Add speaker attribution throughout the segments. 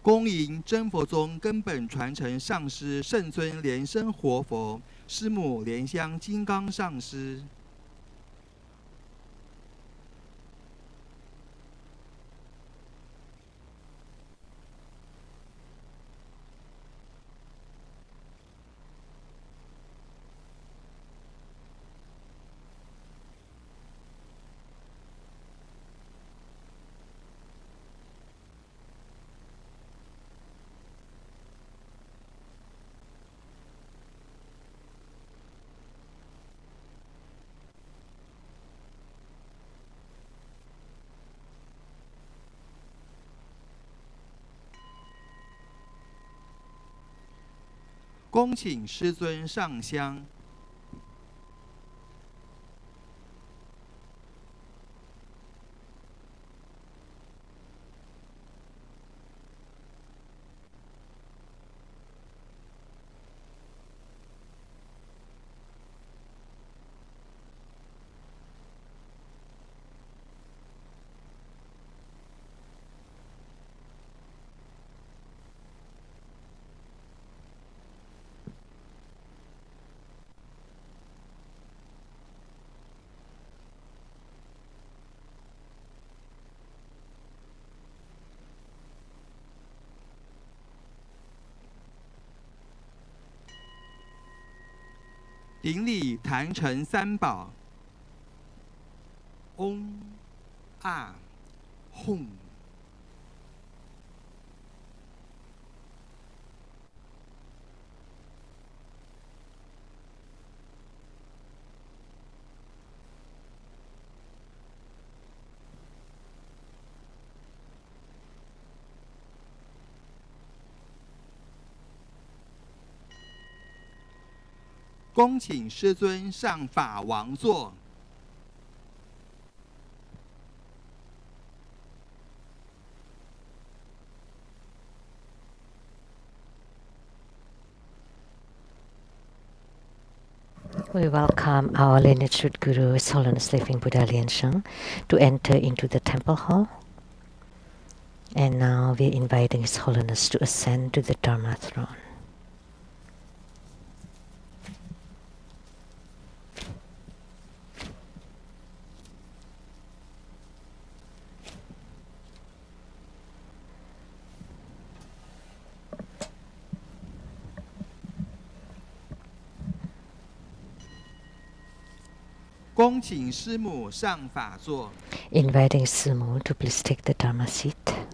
Speaker 1: 恭迎真佛宗根本传承上师圣尊莲生活佛师母莲香金刚上师。恭请师尊上香。顶礼坛城三宝，嗡、啊、吽。恭请师尊上法王座。
Speaker 2: We welcome our lineage root Guru, His Holiness Living Buddha Liansheng, to enter into the temple hall. And now we're inviting His Holiness to ascend to the Dharma throne.
Speaker 1: 恭请师母上法座。
Speaker 2: Inviting Simu to please take the Dharma seat.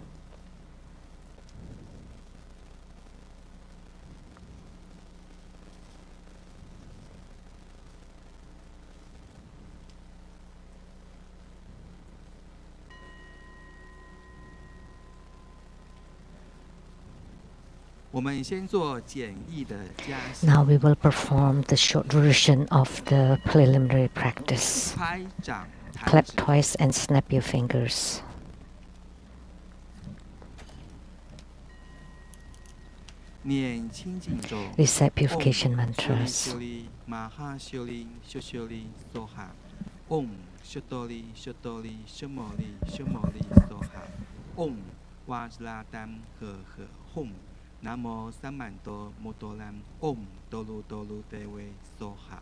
Speaker 1: Now
Speaker 2: we will perform the short version of the preliminary practice. Clap twice and snap your fingers. Recite Purification Mantras.
Speaker 1: Namo Samanto Motolam Om Dolu Dolu Dewe Soha.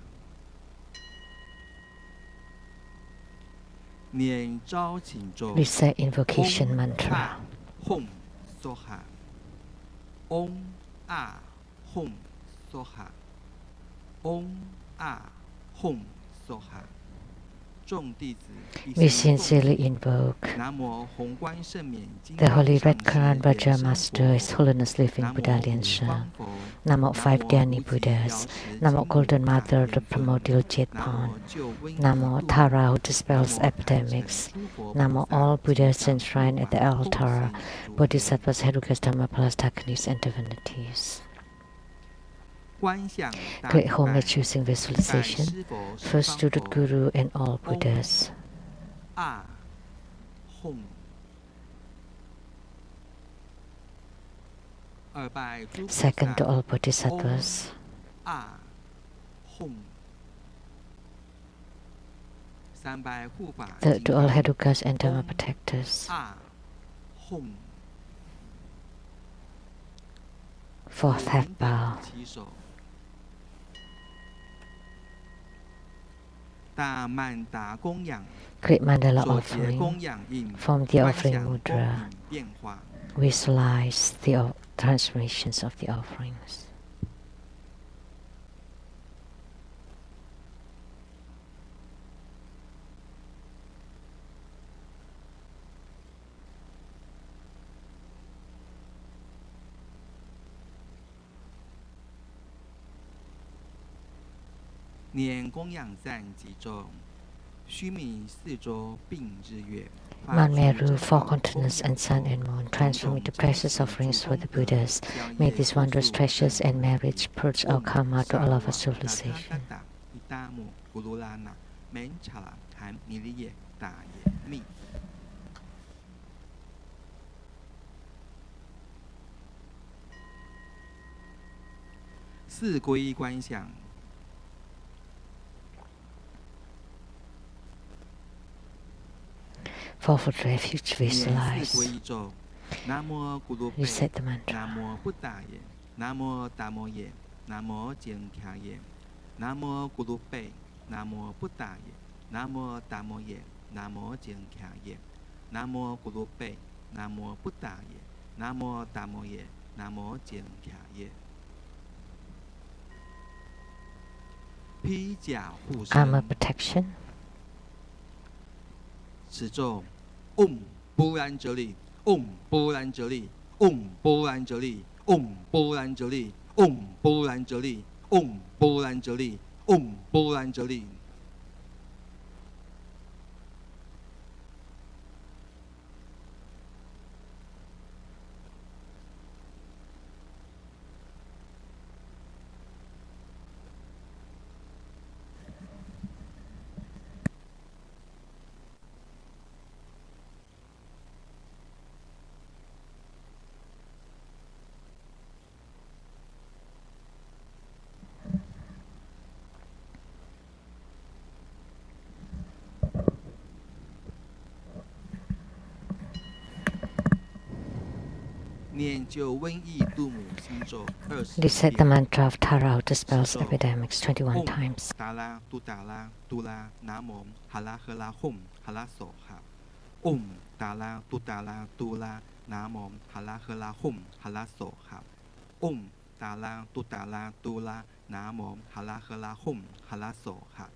Speaker 1: 念招请咒
Speaker 2: Recite Invocation Mantra.
Speaker 1: Hum Soha. Om Ah Hum Soha. Om Ah Hum Soha.
Speaker 2: We sincerely invoke the Holy Red Currant Vajra Master, His Holiness Living Buddha Liansheng. Namo 5 Dhyani Buddhas. Namo Golden Mother, the primordial Jade Pawn. Namo Tara, who dispels epidemics. Namo all Buddhas enshrined at the altar, Bodhisattvas, Herukas, Dhammapalas, Dakanis, and divinities. Great homage using visualization, first to the Guru and all Buddhas. Second to all Bodhisattvas. Third to all Herukas and Dhamma protectors. Fourth half bow.
Speaker 1: 大曼达供养
Speaker 2: Great mandala
Speaker 1: 所结
Speaker 2: offering.
Speaker 1: 供养印
Speaker 2: From the
Speaker 1: 观
Speaker 2: offering
Speaker 1: 想供
Speaker 2: mudra,
Speaker 1: 品变化
Speaker 2: visualize the transformations of the offerings. 念供养赞几咒，须弥四周并日月。 Man Meru, four continents and sun and moon, transform into precious offerings for the Buddhas. May these wondrous treasures and merits purge our karma to all of our civilization.
Speaker 1: 四皈依观想。
Speaker 2: Fourfold refuge, visualize. Reset the
Speaker 1: 南
Speaker 2: mantra.
Speaker 1: 无布达耶，南无达摩耶，南无简卡耶，南无咕噜贝，南无布达耶，南无达摩耶，南无简卡耶，南无咕噜贝，南无布达耶，南无达摩耶，南无简卡耶。披甲护身。
Speaker 2: Armor protection.
Speaker 1: 此咒嗡波兰哲利，嗡波兰哲利，嗡波兰哲利，嗡波兰哲利，嗡波兰哲利，嗡波兰哲利，嗡波兰哲利。念救瘟疫度母心咒
Speaker 2: 20 the mantra of Tara out dispels epidemics 21 times.
Speaker 1: 达拉杜达拉杜拉南无哈拉赫拉吽哈拉索哈。嗡达拉杜达拉杜拉南无哈拉赫拉吽哈拉索哈。嗡达拉杜达拉杜拉南无哈拉赫拉吽哈拉索哈。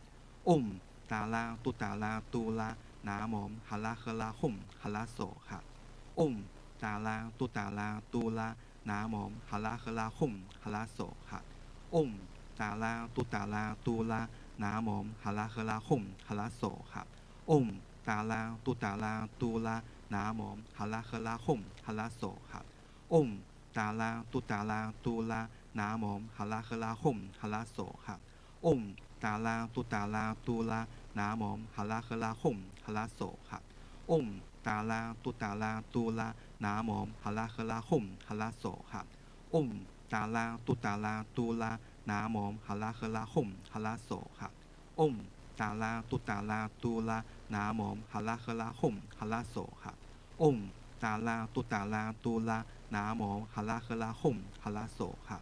Speaker 1: 嗡达拉杜达拉杜拉南无哈拉赫拉吽哈拉索哈。嗡 达拉杜达拉杜拉南无哈拉赫拉吽哈拉索哈。嗡达拉杜达拉杜拉南无哈拉赫拉吽哈拉索哈。嗡达拉杜达拉杜拉南无哈拉赫拉吽哈拉索哈。嗡达拉杜达拉杜拉南无哈拉赫拉吽哈拉索哈。嗡达拉杜达拉杜拉南无哈拉赫拉吽哈拉索哈。嗡达拉杜达拉杜拉 南无哈拉赫拉吽哈拉索哈。嗡达拉杜达拉杜拉南无哈拉赫拉吽哈拉索哈。嗡达拉杜达拉杜拉南无哈拉赫拉吽哈拉索哈。嗡达拉杜达拉杜拉南无哈拉赫拉吽哈拉索哈。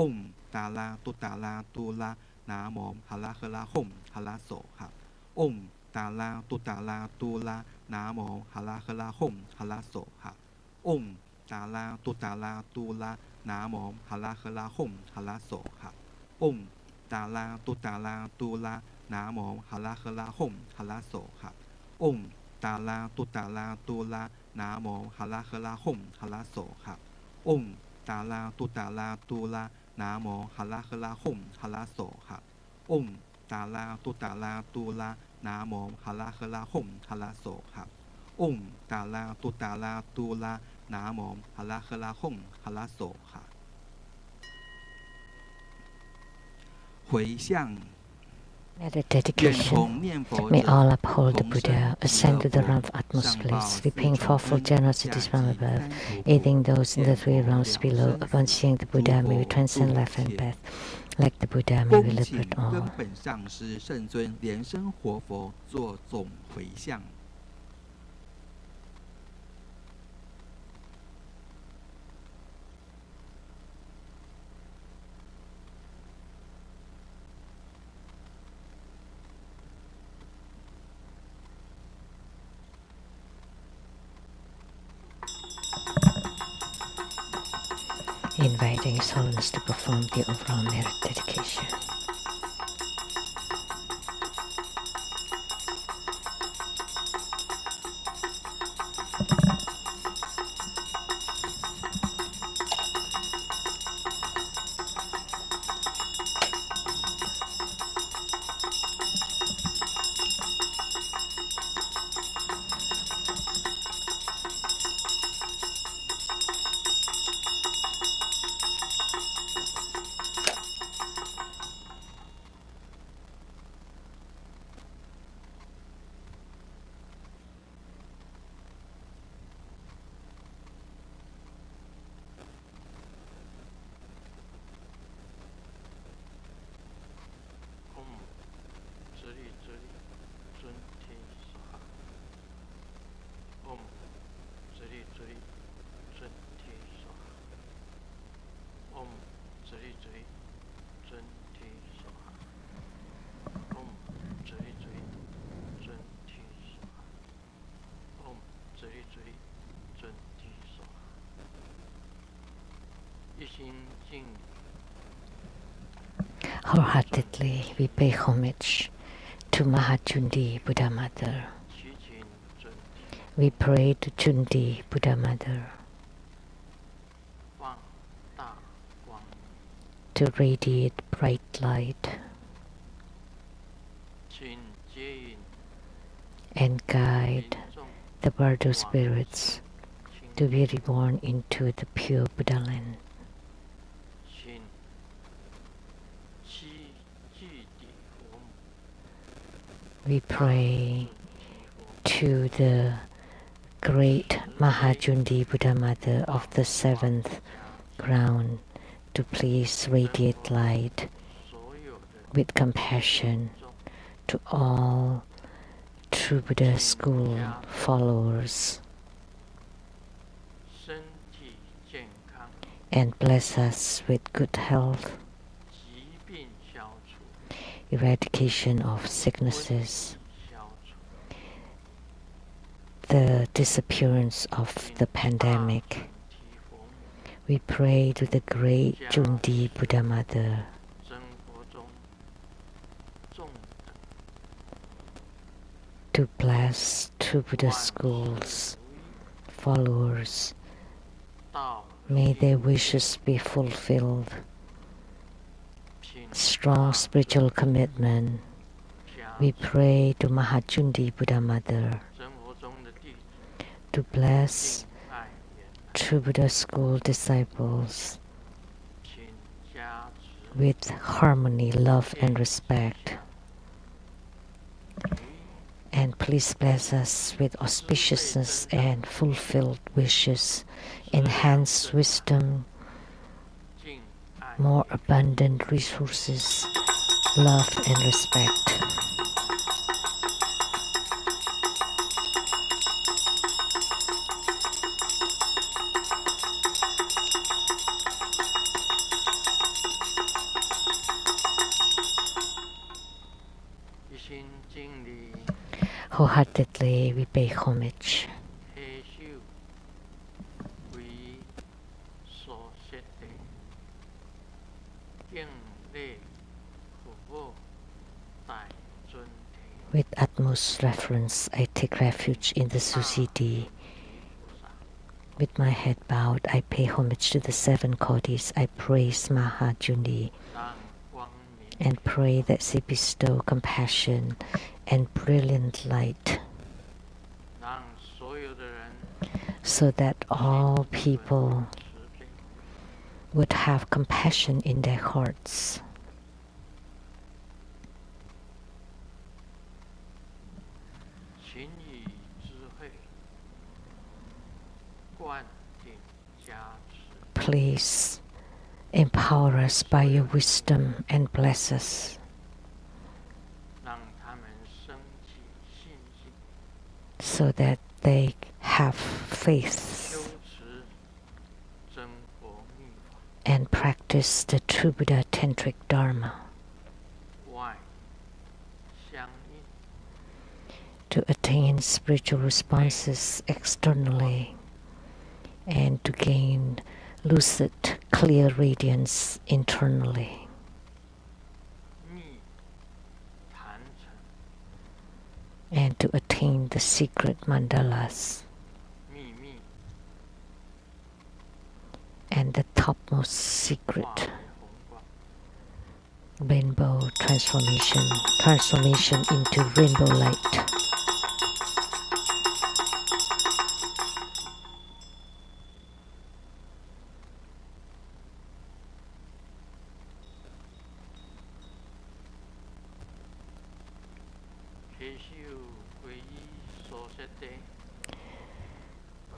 Speaker 1: 嗡达拉杜达拉杜拉南无哈拉赫拉吽哈拉索哈。嗡达拉杜达拉杜拉南无哈拉赫拉吽哈拉索哈。 嗡达拉杜达拉杜拉南无哈拉赫拉吽哈拉索哈。嗡达拉杜达拉杜拉南无哈拉赫拉吽哈拉索哈。嗡达拉杜达拉杜拉南无哈拉赫拉吽哈拉索哈。嗡达拉杜达拉杜拉南无哈拉赫拉吽哈拉索哈。嗡达拉杜达拉杜拉南无哈拉赫拉吽哈拉索哈。嗡达拉杜达拉杜拉南无哈拉赫拉吽哈拉索哈。回向。
Speaker 2: At dedication, may all uphold the Buddha, ascend to the realm of utmost bliss, repaying fourfold generosities from above, aiding those in the three realms below. Upon seeing the Buddha, may we transcend life and death. Like the Buddha, may we liberate all.
Speaker 1: 根本上师圣尊莲生活佛做总回向。
Speaker 2: inviting His Holiness to perform the overall merit dedication. Wholeheartedly, we pay homage to Mahajundi Buddha Mother. We pray to Jundi Buddha Mother to radiate bright light and guide the Bardo spirits to be reborn into the pure Buddha land. We pray to the great Mahajundi Buddha Mother of the seventh ground to please radiate light with compassion to all true Buddha school followers and bless us with good health, eradication of sicknesses, the disappearance of the pandemic. We pray to the great Jundi Buddha Mother to bless true Buddha schools followers. May their wishes be fulfilled. Strong spiritual commitment. We pray to Mahajundi Buddha Mother to bless true Buddha school disciples with harmony, love, and respect. And please bless us with auspiciousness and fulfilled wishes, enhanced wisdom, more abundant resources, love, and respect. Wholeheartedly, we pay homage with utmost reverence. I take refuge in the Susiddhi. With my head bowed, I pay homage to the seven Kodis. I praise Mahajundi and pray that she bestow compassion and brilliant light so that all people would have compassion in their hearts. Please empower us by your wisdom and bless us so that they have faith and practice the true Buddha Tantric Dharma to attain spiritual responses externally and to gain lucid, clear radiance internally. And to attain the secret mandalas and the topmost secret rainbow transformation into rainbow light.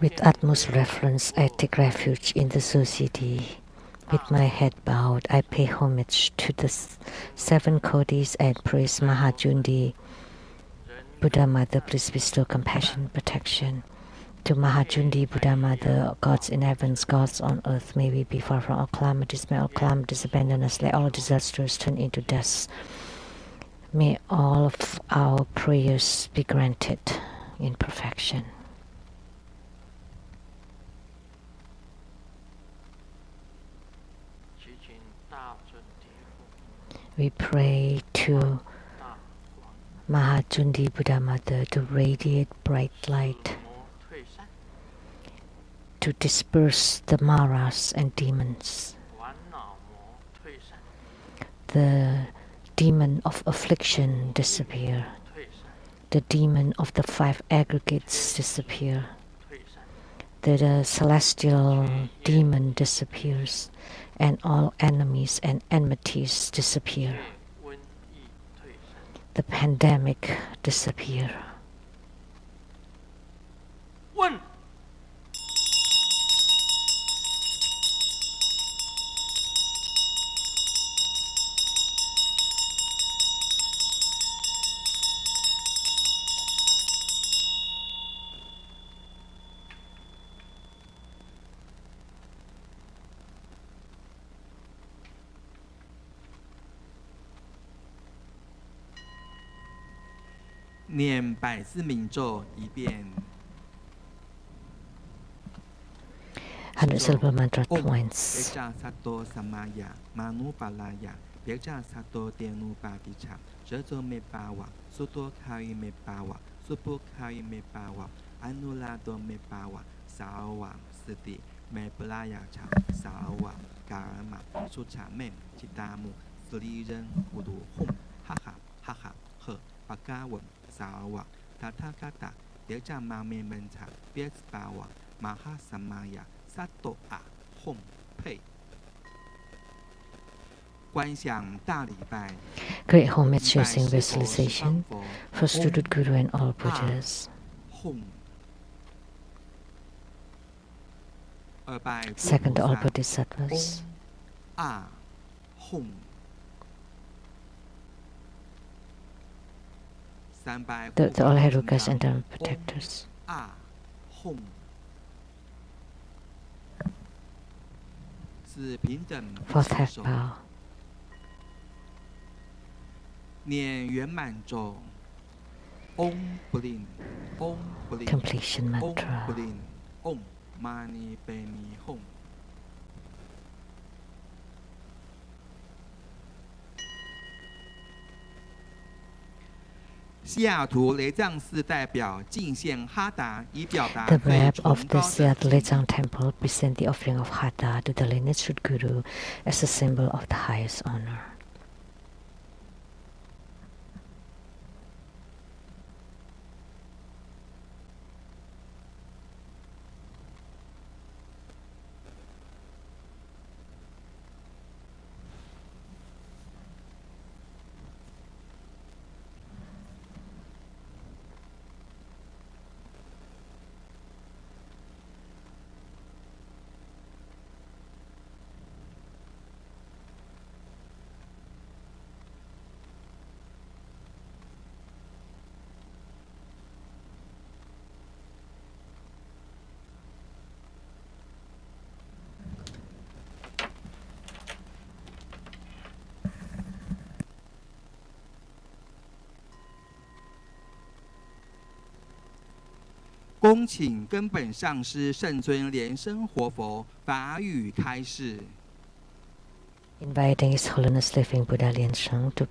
Speaker 2: With utmost reverence, I take refuge in the society. With my head bowed, I pay homage to the seven Kodis and praise Mahajundi. Buddha Mother, please bestow compassion, protection. To Mahajundi, Buddha Mother, gods in heavens, gods on earth, may we be far from all calamities. May all calamities abandon us. Let all disasters turn into deaths. May all of our prayers be granted in perfection. We pray to Mahajundi Buddha Mother to radiate bright light, to disperse the maras and demons, the demon of affliction disappear, the demon of the five aggregates disappear, the celestial demon disappears, and all enemies and enmities disappear. The pandemic disappear.
Speaker 1: 念百字明咒一遍。
Speaker 2: 100 syllable mantra twice.
Speaker 1: เบจาสัตโตสัมมายะมานุปาลายะเบจาสัตโตเตนุปาติชะเจโจเมปาวะสุโตคายิเมปาวะสุปุคายิเมปาวะอนุลาโตเมปาวะสาวะสติเมปลายาชะสาวะกามะสุชะเมมจิตามุสลีเรนอุดูหุ่มฮะค่ะฮะค่ะเหอปากาวนสาวะตาทากาตะเบจามาเมมันชะเบสปาวะมหาสัมมายะสัตโตอะหุ่มเพย 观想大礼拜
Speaker 2: Great homage using visualization. First to the Guru and all Buddhas.
Speaker 1: หุ่ม
Speaker 2: Second to all Bodhisattvas.
Speaker 1: อาหุ่ม
Speaker 2: To all Herukas and Dharma protectors.
Speaker 1: อาหุ่ม
Speaker 2: Fourth half bow.
Speaker 1: 念圆满咒 Om Blin Om Blin
Speaker 2: Completion
Speaker 1: Om
Speaker 2: mantra.
Speaker 1: Blin Om Mani Beni Hum 西雅图雷藏寺代表敬献哈达，以表达
Speaker 2: The
Speaker 1: 最
Speaker 2: rep
Speaker 1: 崇
Speaker 2: of the
Speaker 1: 高的
Speaker 2: Seattle
Speaker 1: 敬意
Speaker 2: Lechang Temple present the offering of Hatha to the lineage Guru as a symbol of the highest honor.
Speaker 1: 恭请根本上师圣尊莲生活佛法语开示。
Speaker 2: Inviting His Holiness Living Buddha Liansheng to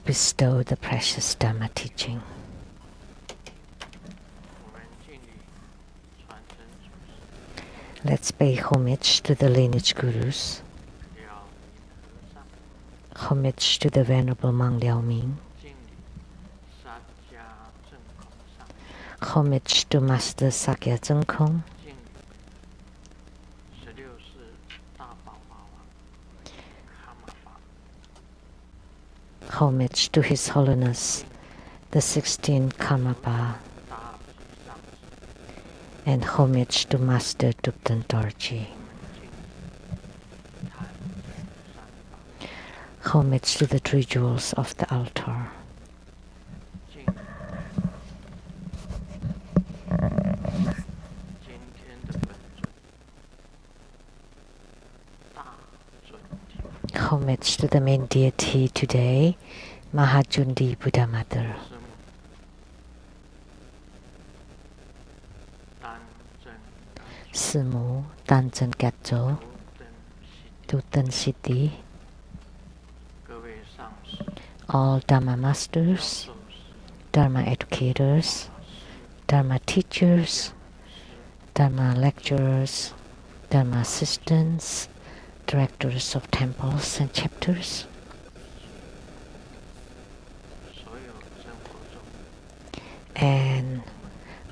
Speaker 2: bestow the precious Dharma teaching. Let's pay homage to the lineage gurus, homage to the Venerable Mang Liaoming, homage to Master Sakya Zhengkong, homage to His Holiness the 16th Karmapa, and homage to Master Thupten Dorji. Homage to the three jewels of the altar. Homage to the main deity today, Mahajundi Buddha Mother. Sư母 Tantra Gatso, Thupten City, all Dharma masters, Dharma educators, Dharma teachers, Dharma lecturers, Dharma assistants, directors of temples and chapters, and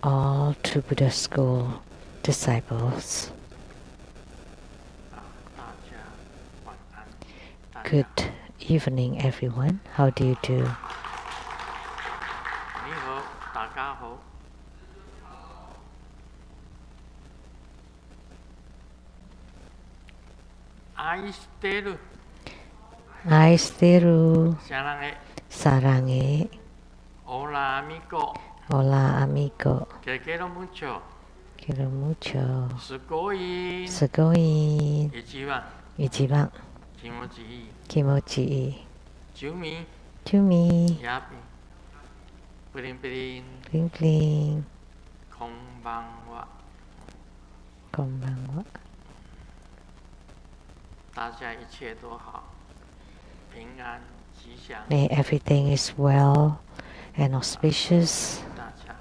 Speaker 2: all true Buddha school disciples. Good evening, everyone. How do you do? Aisteru. Sarange.
Speaker 3: Hola, amigo.
Speaker 2: Hola, amigo.
Speaker 3: Te quiero mucho.
Speaker 2: Quiero mucho.
Speaker 3: Sugoin.
Speaker 2: Sugoin.
Speaker 3: Ichiban.
Speaker 2: Ichiban.
Speaker 3: Kimochi ii.
Speaker 2: Kimochi ii.
Speaker 3: Chumi.
Speaker 2: Chumi.
Speaker 3: Yapi. Pling pling.
Speaker 2: Pling pling.
Speaker 3: Konbanwa.
Speaker 2: Konbanwa.
Speaker 3: 大家一切都好，平安吉祥。
Speaker 2: May everything is well and auspicious.
Speaker 3: 大家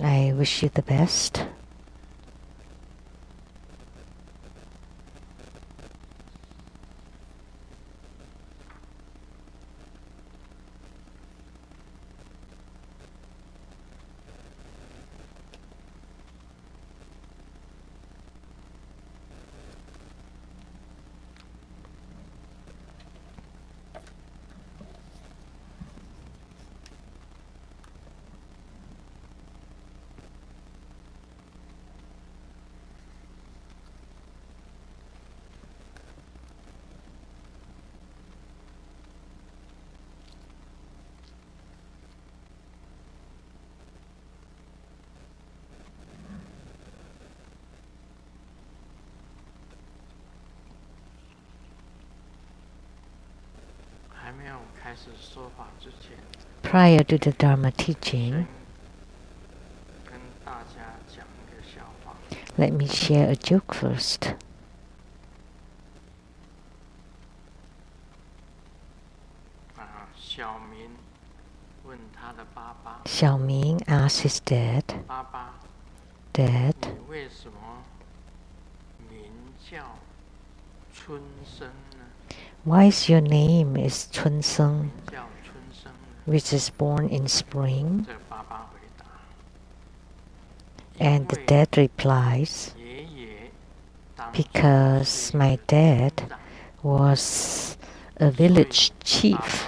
Speaker 2: I wish you the best. Prior to the Dharma teaching, let me share a joke first. Xiaoming asked his dad, Dad, why is your name is Chunsheng, which is born in spring? And the dad replies, because my dad was a village chief.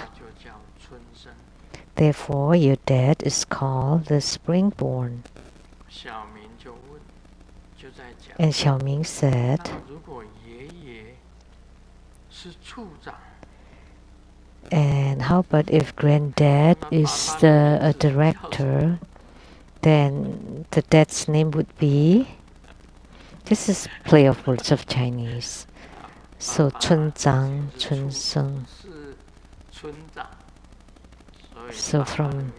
Speaker 2: Therefore, your dad is called the springborn. And Xiaoming said, and how about if granddad is a director, then the dad's name would be, this is play of words of Chinese. So Chunzang, Chunsheng. So from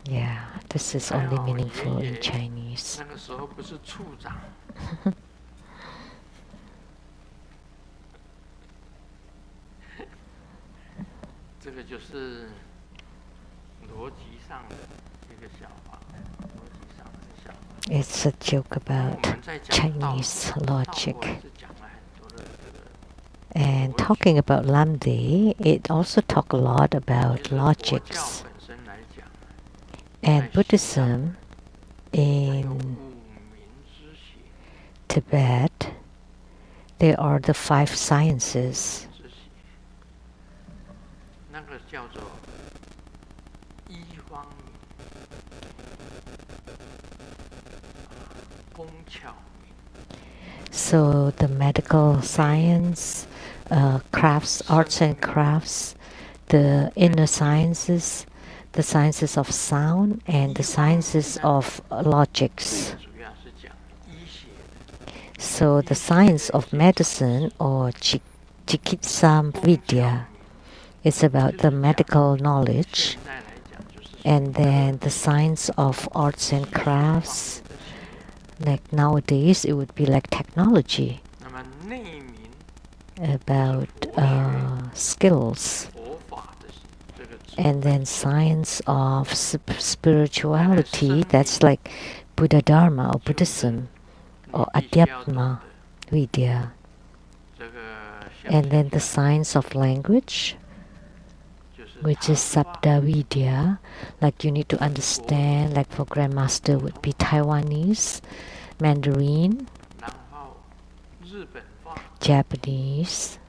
Speaker 2: Yeah, this is only meaningful in Chinese.
Speaker 3: 那个时候不是处长，这个就是逻辑上的一个想法，逻辑上的想法。
Speaker 2: It's a joke about Chinese logic. And talking about Lamdre, it also talk a lot about logics. And Buddhism in Tibet, there are the 5 sciences.
Speaker 3: 那个叫做医方工巧。
Speaker 2: So the medical science, crafts, arts and crafts, the inner sciences, the sciences of sound, and the sciences of logics. So the science of medicine or Chikitsa Vidya is about the medical knowledge, and then the science of arts and crafts, like nowadays it would be like technology, about skills, and then science of spirituality, that's like Buddha Dharma or Buddhism or Adhyatma Vidya, and then the science of language, which is Sabda Vidya, like you need to understand, like for Grandmaster would be Taiwanese, Mandarin, Japanese,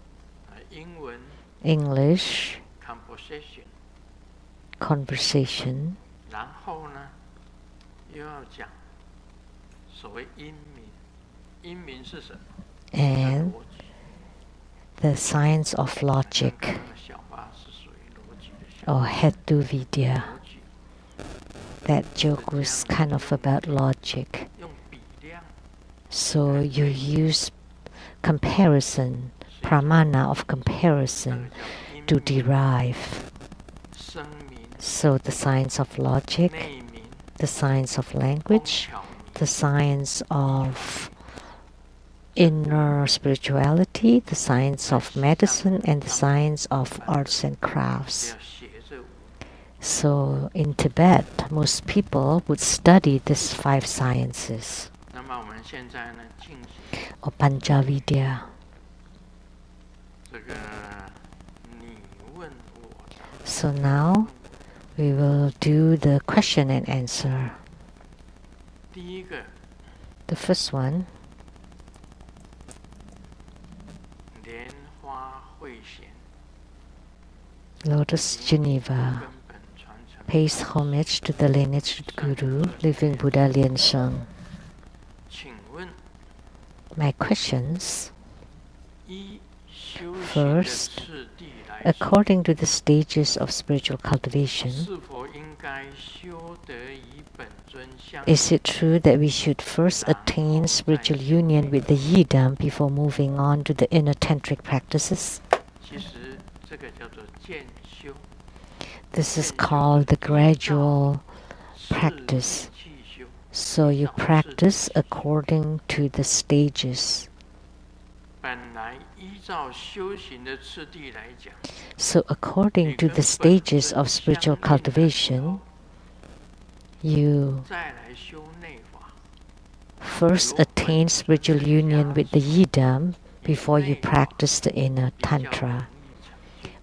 Speaker 2: English, conversation, and the science of logic, or Hetu Vidya. That joke was kind of about logic. So you use comparison, pramana of comparison, to derive. So the science of logic, the science of language, the science of inner spirituality, the science of medicine, and the science of arts and crafts. So in Tibet, most people would study these 5 sciences, or Panchavidya. So now we will do the question and answer. The first one, Lotus Geneva pays homage to the lineage Guru, living Buddha Lien Sheng. My questions. First, according to the stages of spiritual cultivation, is it true that we should first attain spiritual union with the Yidam before moving on to the inner tantric practices? This is called the gradual practice. So you practice according to the stages. So according to the stages of spiritual cultivation, you first attain spiritual union with the Yidam before you practice the inner Tantra.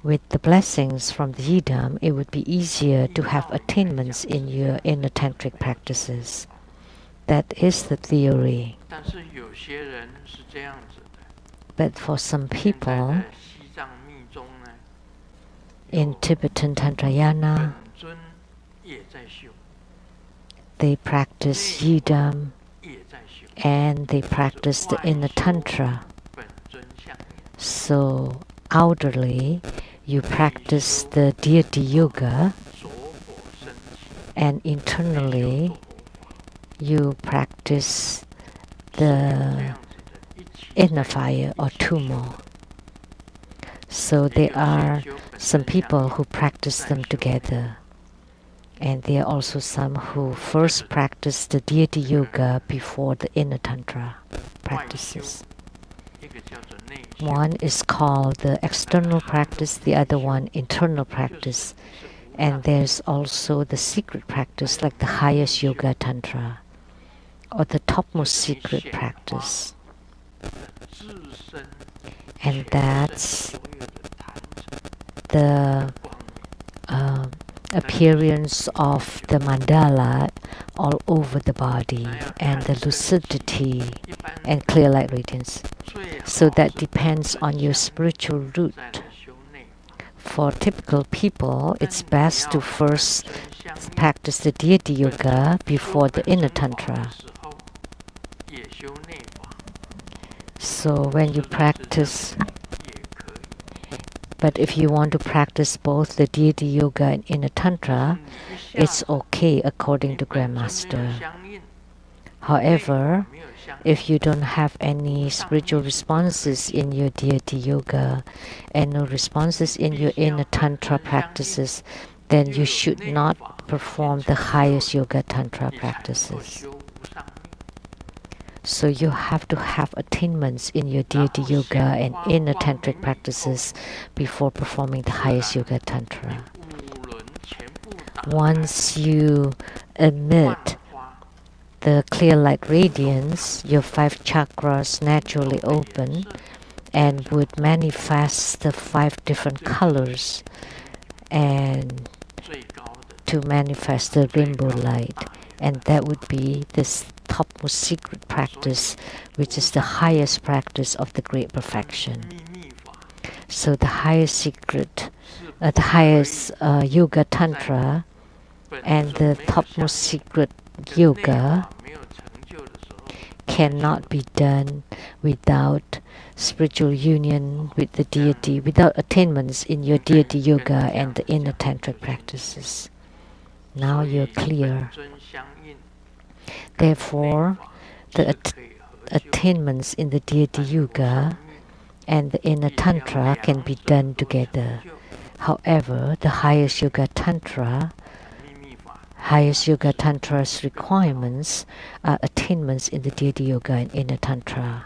Speaker 2: With the blessings from the Yidam, it would be easier to have attainments in your inner tantric practices. That is the theory. But for some people, in Tibetan Tantrayana, they practice Yidam and they practice the inner Tantra. So outwardly, you practice the deity yoga, and internally you practice the inner fire or tumo. So there are some people who practice them together. And there are also some who first practice the deity yoga before the inner tantra practices. One is called the external practice, the other one internal practice. And there's also the secret practice like the highest yoga tantra or the topmost secret practice. And that's the appearance of the mandala all over the body and the lucidity and clear light radiance. So that depends on your spiritual route. For typical people, it's best to first practice the deity yoga before the inner tantra. So when you practice, but if you want to practice both the deity yoga and inner tantra, it's okay according to Grandmaster. However, if you don't have any spiritual responses in your deity yoga and no responses in your inner tantra practices, then you should not perform the highest yoga tantra practices. So you have to have attainments in your deity yoga and inner tantric practices before performing the highest yoga tantra. Once you emit the clear light radiance, your 5 chakras naturally open and would manifest the 5 different colors and to manifest the rainbow light. And that would be this topmost secret practice, which is the highest practice of the great perfection. So the highest secret, the highest yoga tantra and the topmost secret yoga cannot be done without spiritual union with the deity, without attainments in your deity yoga and the inner tantric practices. Now you're clear. Therefore, the attainments in the deity yoga and the inner tantra can be done together. However, the highest yoga tantra's requirements are attainments in the deity yoga and inner tantra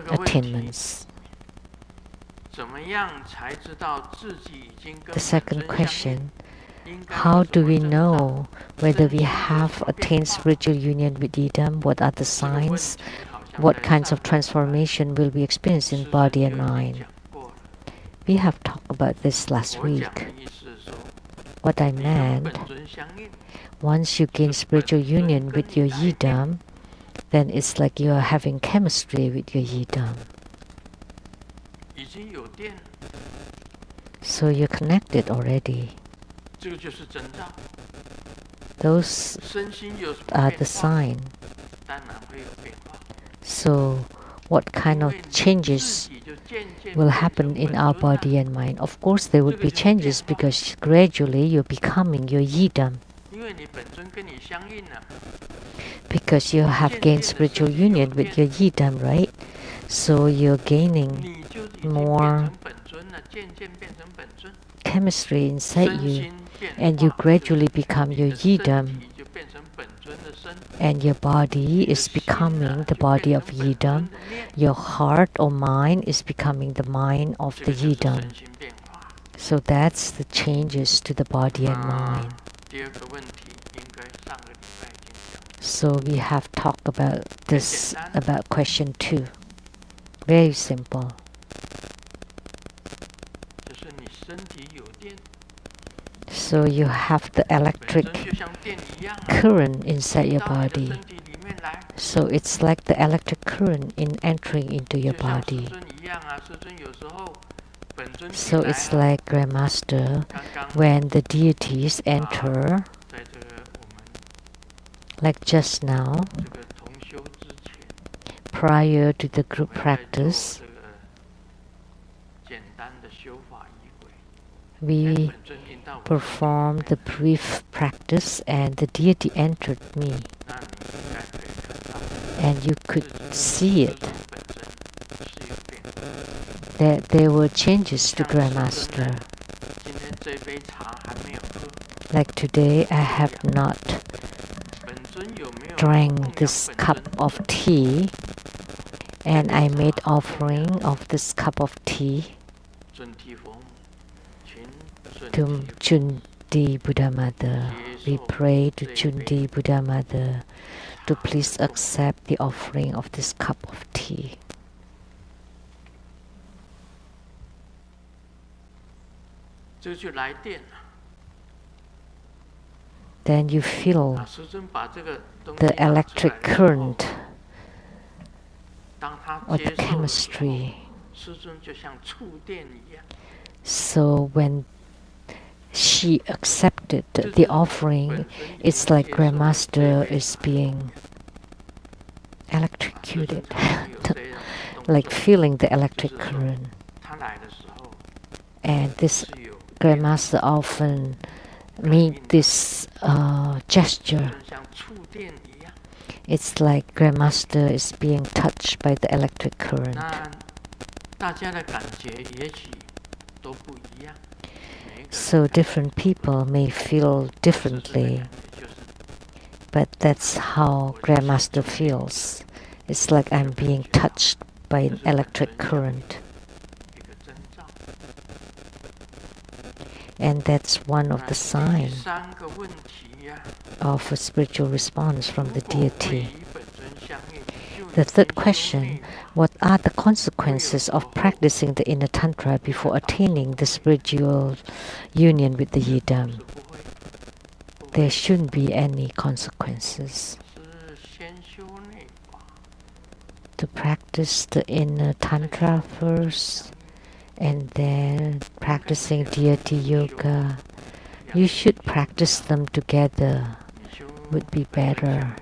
Speaker 2: attainments. The second question, how do we know whether we have attained spiritual union with Yidam? What are the signs? What kinds of transformation will we experience in body and mind? We have talked about this last week. What I meant, once you gain spiritual union with your Yidam, then it's like you are having chemistry with your Yidam. So you're connected already. Those are the sign. So what kind of changes will happen in our body and mind? Of course there will be changes because gradually you're becoming your Yidam. Because you have gained spiritual union with your Yidam, right? So you're gaining more chemistry inside you, and you gradually become your Yidam. And your body is becoming the body of Yidam. Your heart or mind is becoming the mind of the Yidam. So that's the changes to the body and mind. So we have talked about this, about question 2. Very simple. So you have the electric current inside your body. So it's like the electric current in entering into your body. So it's like Grandmaster, when the deities enter, like just now, prior to the group practice, we performed the brief practice and the deity entered me. And you could see it, that there were changes to Grandmaster. Like today, I have not drank this cup of tea, and I made offering of this cup of tea to Chundi Buddha Mother. We pray to Chundi Buddha Mother to please accept the offering of this cup of tea. Then you feel the electric current or the chemistry. So when she accepted the offering, it's like Grandmaster is being electrocuted, like feeling the electric current. And this Grandmaster often made this gesture. It's like Grandmaster is being touched by the electric current. So different people may feel differently, but that's how Grandmaster feels. It's like I'm being touched by an electric current. And that's one of the signs of a spiritual response from the deity. The third question: what are the consequences of practicing the inner Tantra before attaining the spiritual union with the Yidam? There shouldn't be any consequences. To practice the inner Tantra first, and then practicing deity yoga. You should practice them together, would be better.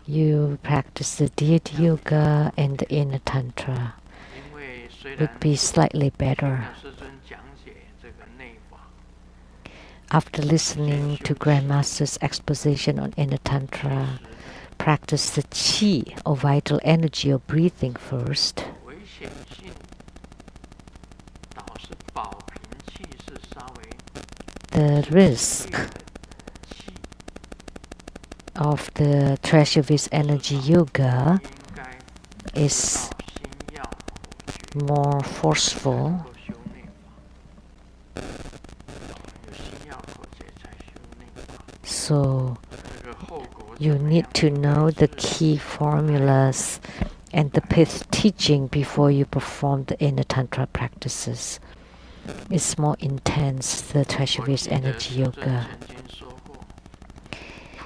Speaker 2: You practice the deity yoga and the inner Tantra, would be slightly better. After listening to Grandmaster's exposition on inner Tantra, practice the qi or vital energy of breathing first. The risk of the treasure-based energy yoga is more forceful. So you need to know the key formulas and the pith teaching before you perform the inner Tantra practices. It's more intense, the treasure-based energy yoga.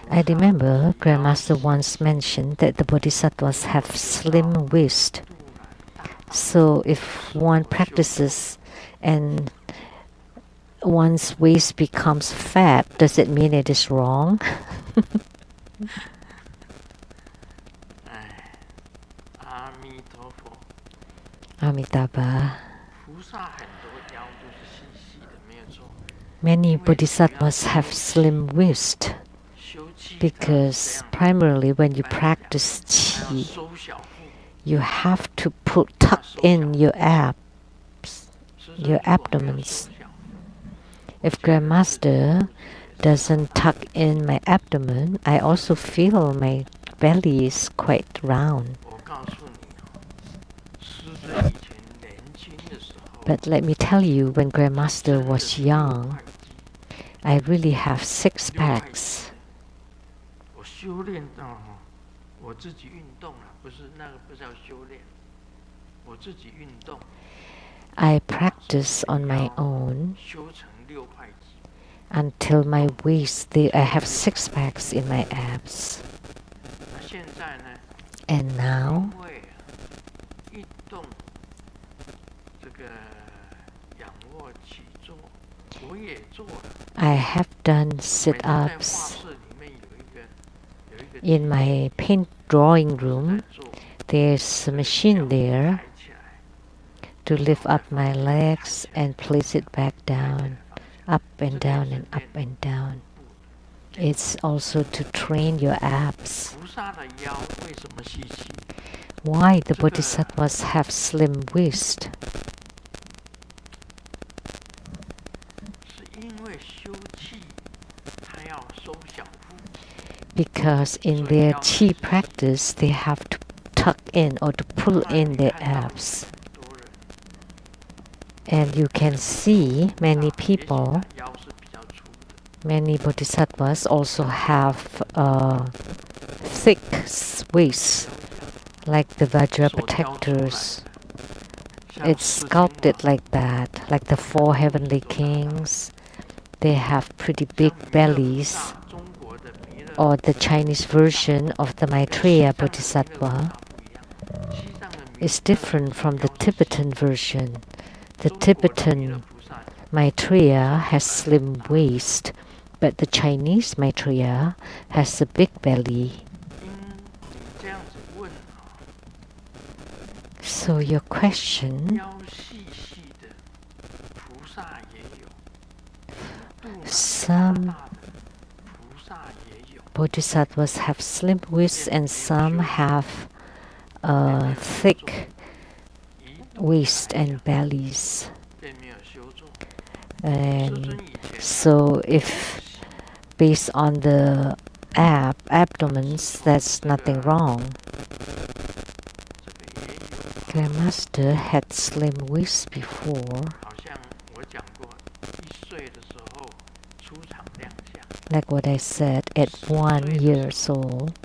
Speaker 2: I remember Grandmaster once mentioned that the Bodhisattvas have slim waist. So if one practices and one's waist becomes fat, does it mean it is wrong? Amitabha. Many bodhisattvas have slim waist because primarily when you practice qi, you have to tuck in your abs, your abdomens. If Grandmaster doesn't tuck in my abdomen, I also feel my belly is quite round. But let me tell you, when Grandmaster was young, I really have 6 packs. I practice on my own until my waist, I have 6 packs in my abs. And now, I have done sit-ups in my paint drawing room. There's a machine there to lift up my legs and place it back down, up and down and up and down. It's also to train your abs. Why the bodhisattvas have slim waist? Because in their chi practice, they have to tuck in or to pull in their abs. And you can see many people, many bodhisattvas also have a thick waist, like the Vajra protectors. It's sculpted like that, like the four heavenly kings. They have pretty big bellies. Or the Chinese version of the Maitreya Bodhisattva is different from the Tibetan version. The Tibetan Maitreya has slim waist, but the Chinese Maitreya has a big belly. So your question, some bodhisattvas have slim waists and some have thick waist and bellies. And so if based on the abdomens, that's nothing wrong. Grandmaster had slim waist before. Like what I said, at 1 year old,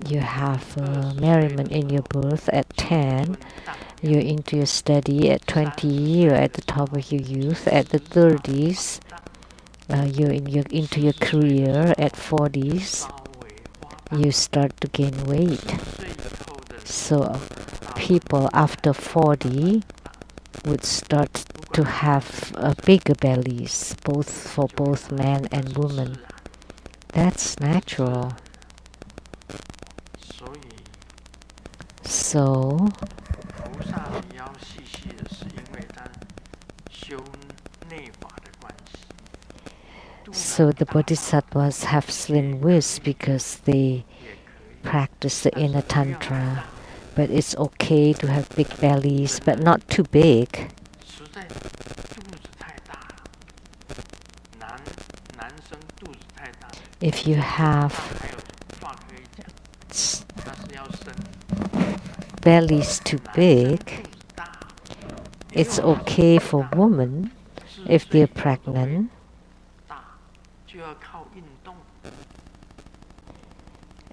Speaker 2: you have merriment in your birth. At 10, you're into your study. At 20, you're at the top of your youth. At the 30s, you're into your career. At 40s, you start to gain weight. So people after 40 would start to have bigger bellies, for both men and women. That's natural. So the bodhisattvas have slim waists because they practice the inner Tantra. But it's okay to have big bellies, but not too big. If you have bellies too big, it's okay for women if they're pregnant.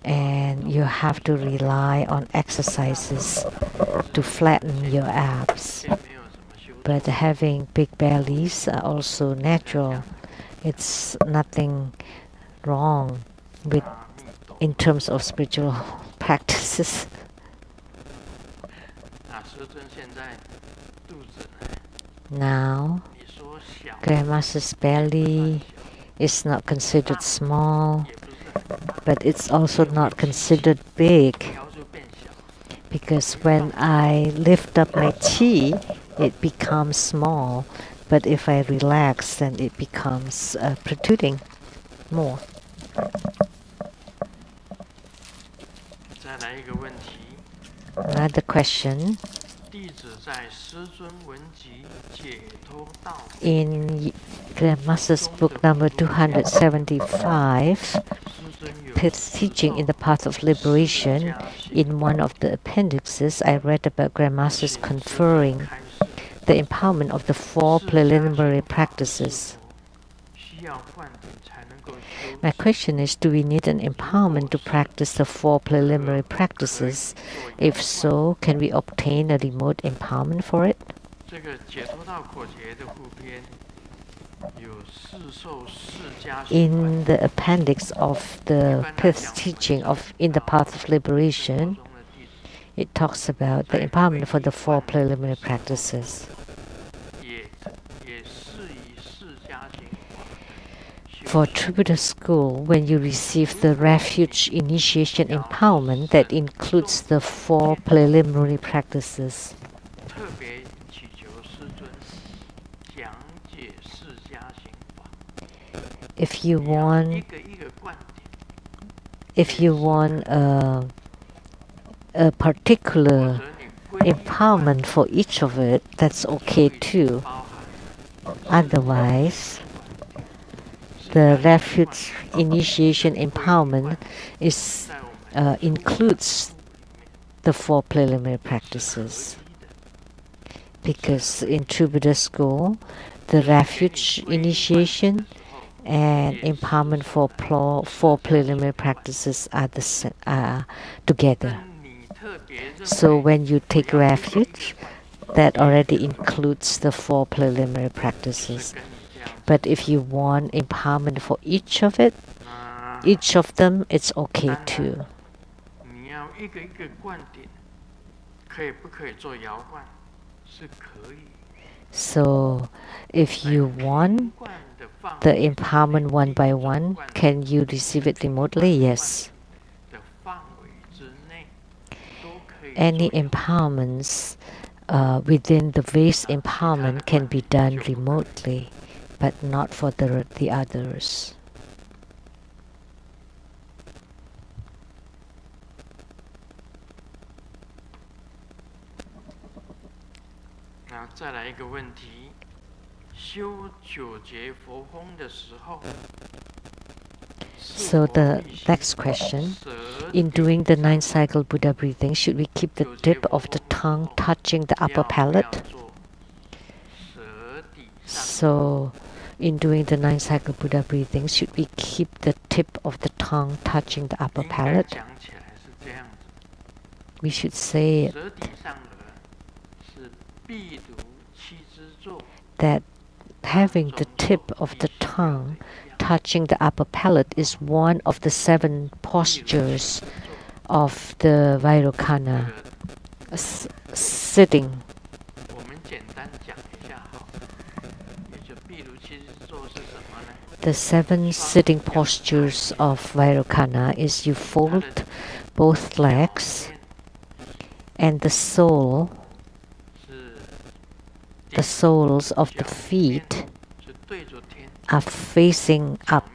Speaker 2: And you have to rely on exercises to flatten your abs. But having big bellies are also natural. It's nothing wrong with in terms of spiritual practices. Now, Grandmaster's belly is not considered small, but it's also not considered big, because when I lift up my chi, it becomes small, but if I relax, then it becomes protruding more. Another question. In Grandmaster's book number 275, Fifth Teaching in the Path of Liberation, in one of the appendixes, I read about Grandmaster's conferring the empowerment of the 4 preliminary practices. My question is, do we need an empowerment to practice the 4 preliminary practices? If so, can we obtain a remote empowerment for it? In the appendix of the 5th teaching in the Path of Liberation, it talks about the empowerment for the 4 preliminary practices. For True Buddha School, when you receive the Refuge Initiation Empowerment, that includes the 4 preliminary practices. If you want a particular empowerment for each of it, that's okay too. Otherwise, the refuge initiation empowerment includes the 4 preliminary practices. Because in True Buddha School, the refuge initiation and empowerment for 4 preliminary practices are together. So when you take refuge, that already includes the 4 preliminary practices. But if you want empowerment for each of them, it's okay too. So if you want the empowerment one by one, can you receive it remotely? Yes. Any empowerments within the base empowerment can be done remotely, but not for the others. So the next question, in doing the 9 cycle Buddha breathing, should we keep the tip of the tongue touching the upper palate? So in doing the 9 cycle Buddha breathing, should we keep the tip of the tongue touching the upper palate? We should say it, that having the tip of the tongue touching the upper palate is one of the 7 postures of the Virocana sitting. The 7 sitting postures of Virocana is you fold both legs and the soles of the feet are facing up.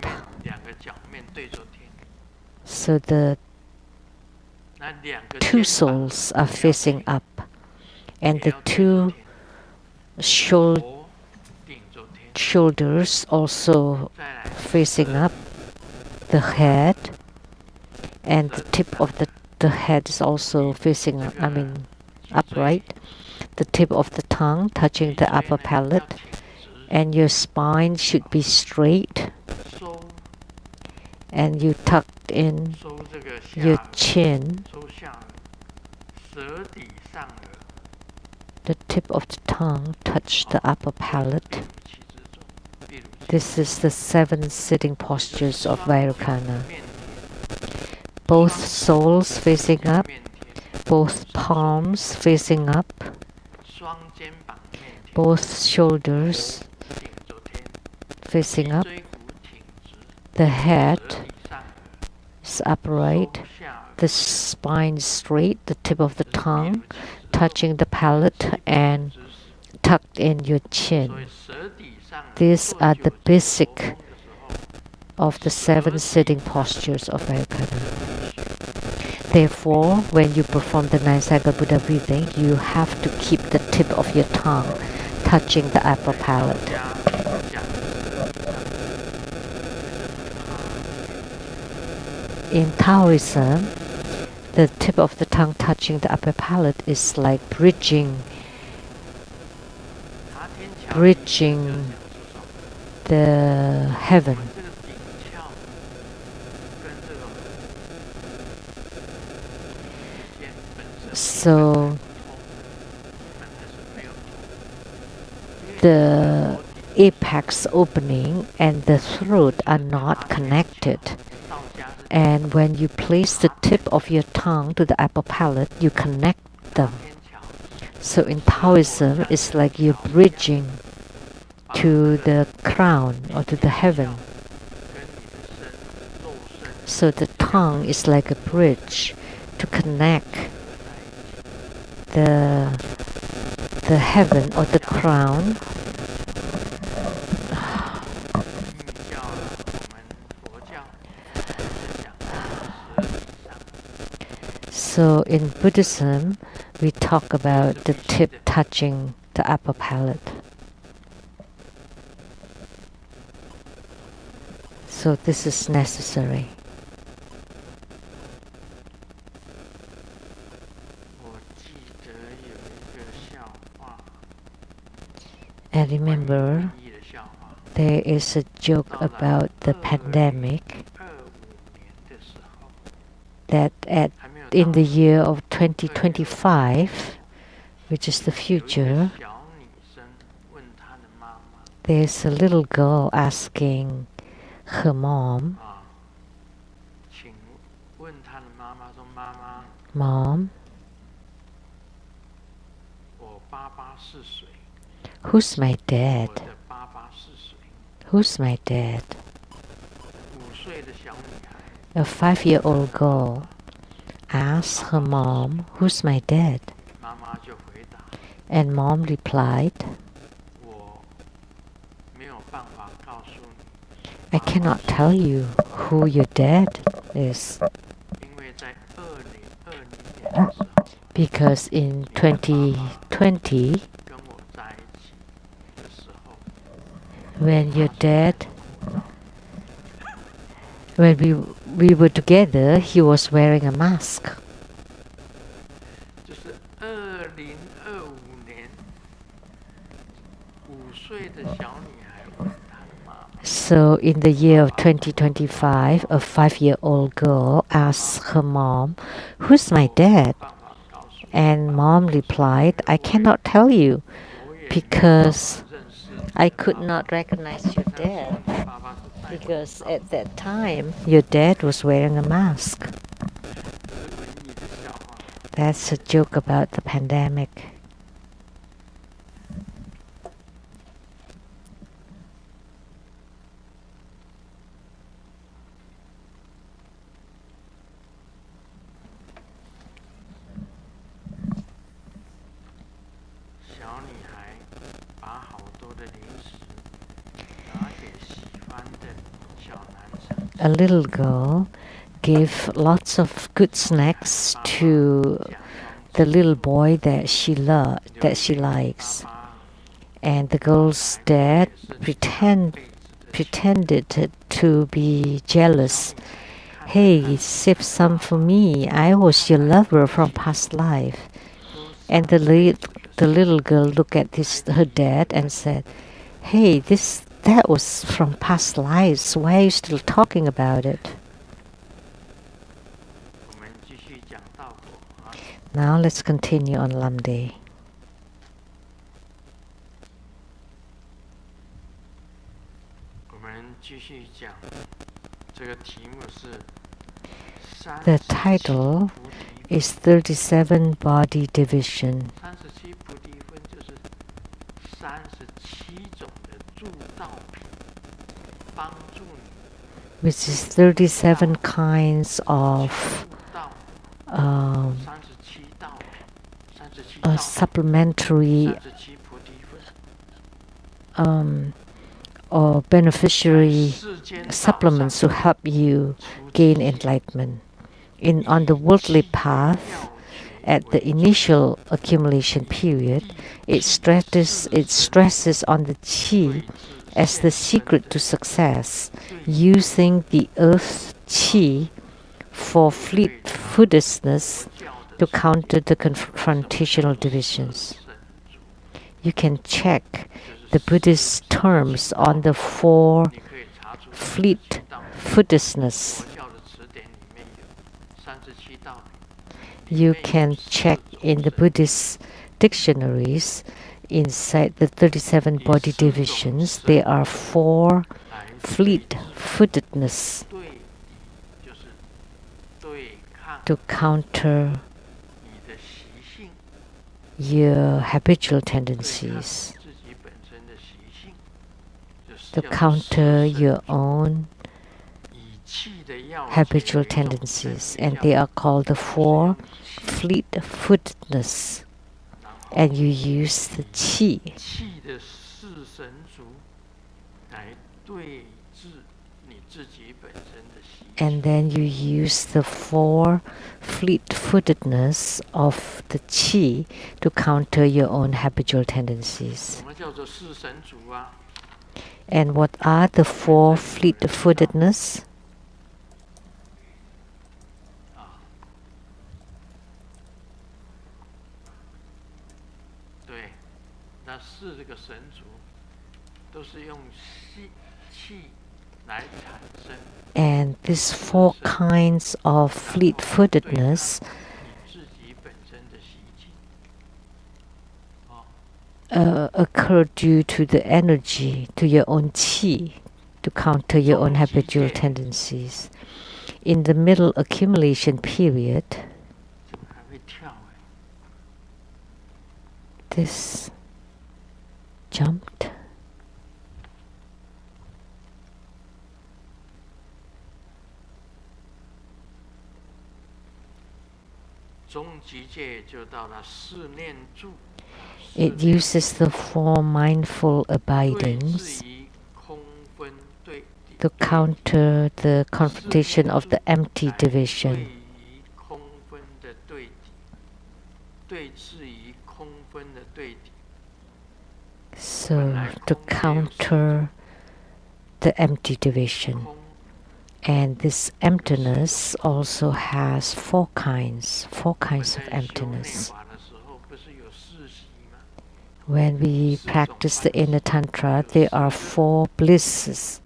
Speaker 2: So the 2 soles are facing up, and the 2 shoulders also facing up. The head and the tip of the head is also facing up, upright. The tip of the tongue touching the upper palate, and your spine should be straight, and you tuck in your chin. The tip of the tongue touch the upper palate. This is the 7 sitting postures of Virocana. Both soles facing up, both palms facing up, both shoulders facing up. The head is upright, the spine straight, the tip of the tongue touching the palate and tucked in your chin. These are the basic of the 7 sitting postures of Virocana. Therefore, when you perform the 9 cycle Buddha breathing, you have to keep the tip of your tongue touching the upper palate. In Taoism, the tip of the tongue touching the upper palate is like bridging the heaven. So the apex opening and the throat are not connected. And when you place the tip of your tongue to the upper palate, you connect them. So in Taoism, it's like you're bridging to the crown or to the heaven. So the tongue is like a bridge to connect the heaven or the crown So in Buddhism, we talk about the tip touching the upper palate. So this is necessary. And remember, there is a joke about the pandemic that in the year of 2025, which is the future, there's a little girl asking her mom, Mom, who's my dad? Who's my dad? A 5-year-old girl asked her mom, who's my dad? And mom replied, I cannot tell you who your dad is. Because in 2020, when we were together, he was wearing a mask. So in the year of 2025, a 5-year-old girl asked her mom, who's my dad? And mom replied, I cannot tell you because I could not recognize your dad, because at that time your dad was wearing a mask. That's a joke about the pandemic. A little girl gave lots of good snacks to the little boy that she likes, and the girl's dad pretended to be jealous. Hey, save some for me. I was your lover from past life. And the little girl looked at her dad and said, hey, that was from past lives. Why are you still talking about it? Now let's continue on Lamdre. The title is 37 Body Division. Which is 37 kinds of supplementary or beneficiary supplements to help you gain enlightenment. On the worldly path, at the initial accumulation period, it stresses on the qi as the secret to success, using the earth qi for fleet-footedness to counter the confrontational divisions. You can check the Buddhist terms on the 4 fleet-footedness. You can check in the Buddhist dictionaries. Inside the 37 body divisions, there are 4 fleet-footedness to counter your habitual tendencies, to counter your own habitual tendencies, and they are called the 4 fleet-footedness. And you use the qi. And then you use the 4 fleet-footedness of the qi to counter your own habitual tendencies. And what are the four fleet-footedness? And these four kinds of fleet-footedness occur due to the energy, to your own qi, to counter your own habitual tendencies. In the middle accumulation period, this jumped. It uses the four mindful abidings to counter the confrontation of the empty division. So, to counter the empty division. And this emptiness also has four kinds of emptiness. When we practice the inner Tantra, there are four blisses,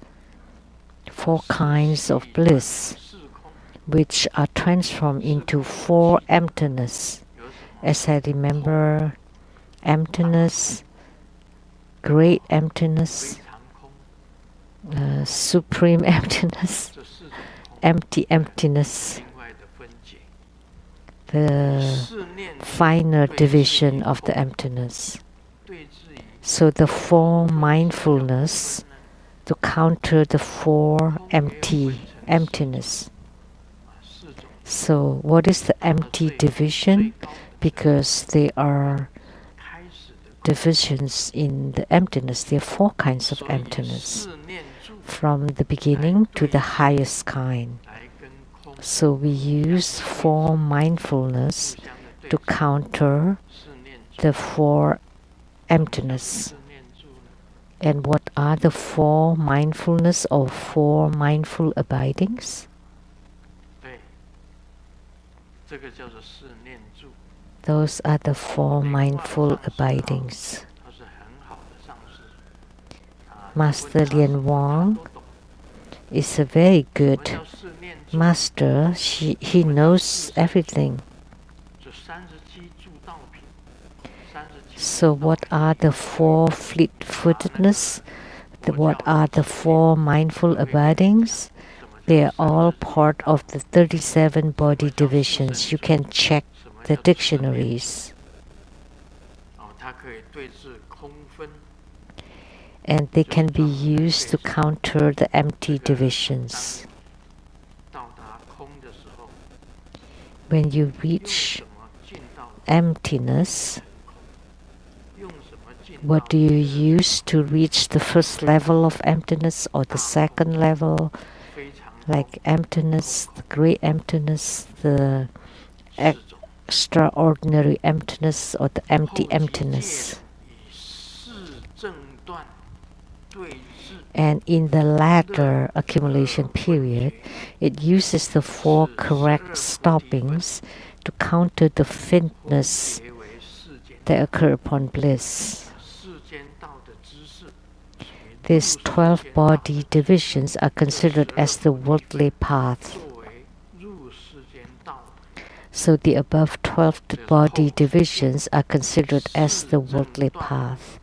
Speaker 2: four kinds of bliss, which are transformed into four emptiness. As I remember, emptiness, great emptiness, supreme emptiness, empty emptiness, the finer division of the emptiness. So the four mindfulness to counter the four emptiness. So what is the empty division? Because there are divisions in the emptiness. There are four kinds of emptiness, from the beginning to the highest kind. So we use four mindfulness to counter the four emptiness. And what are the four mindfulness or four mindful abidings? Those are the four mindful abidings. Master Lien Wang is a very good master. He knows everything. So what are the four fleet-footedness? What are the four mindful abidings? They are all part of the 37 body divisions. You can check the dictionaries. And they can be used to counter the empty divisions. When you reach emptiness, what do you use to reach the first level of emptiness or the second level? Like emptiness, the great emptiness, the extraordinary emptiness, or the empty emptiness. And in the latter accumulation period, it uses the four correct stoppings to counter the fitness that occur upon bliss. These 12 body divisions are considered as the worldly path. So the above 12 body divisions are considered as the worldly path.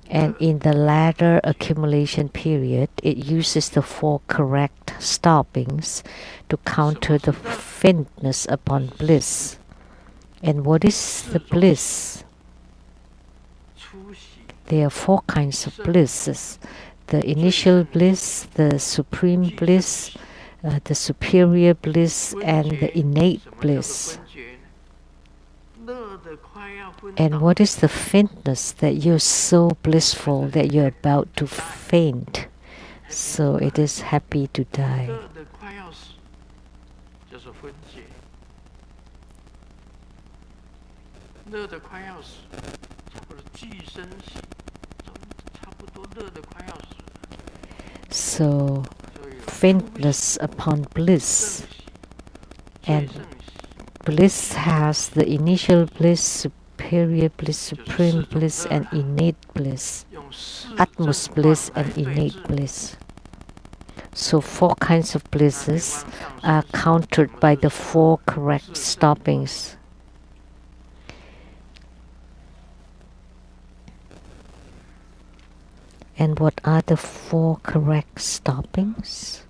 Speaker 2: And in the latter accumulation period, it uses the four correct stoppings to counter the fitness upon bliss. And what is the bliss? There are four kinds of blisses. The initial bliss, the supreme bliss, the superior bliss, and the innate bliss. And what is the faintness that you're so blissful that you're about to faint? So it is happy to die. So faintness upon bliss, and bliss has the initial bliss, superior bliss, supreme bliss, and innate bliss, utmost bliss and innate bliss. So 4 kinds of blisses are countered by the 4 correct stoppings. And what are the 4 correct stoppings?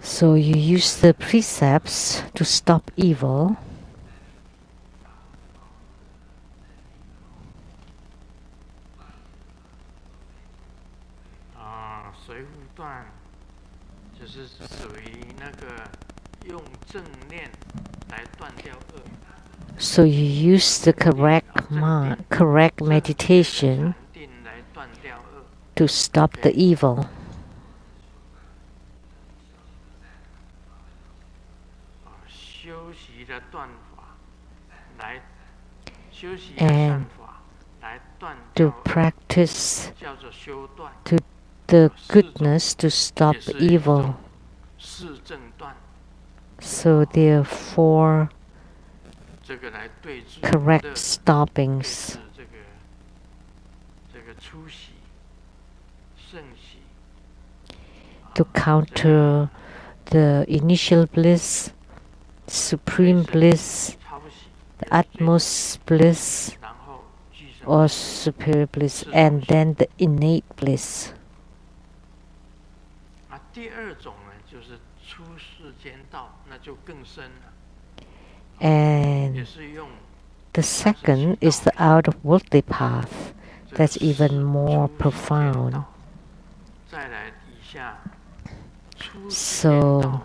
Speaker 2: So you use the precepts to stop evil. So you use the correct meditation to stop the evil. And to practice to the goodness to stop evil. So there are 4 correct stoppings. To counter the initial bliss, supreme bliss, the utmost bliss or superior bliss, and then the innate bliss. And the second is the out-of-worldly path. That's even more profound. So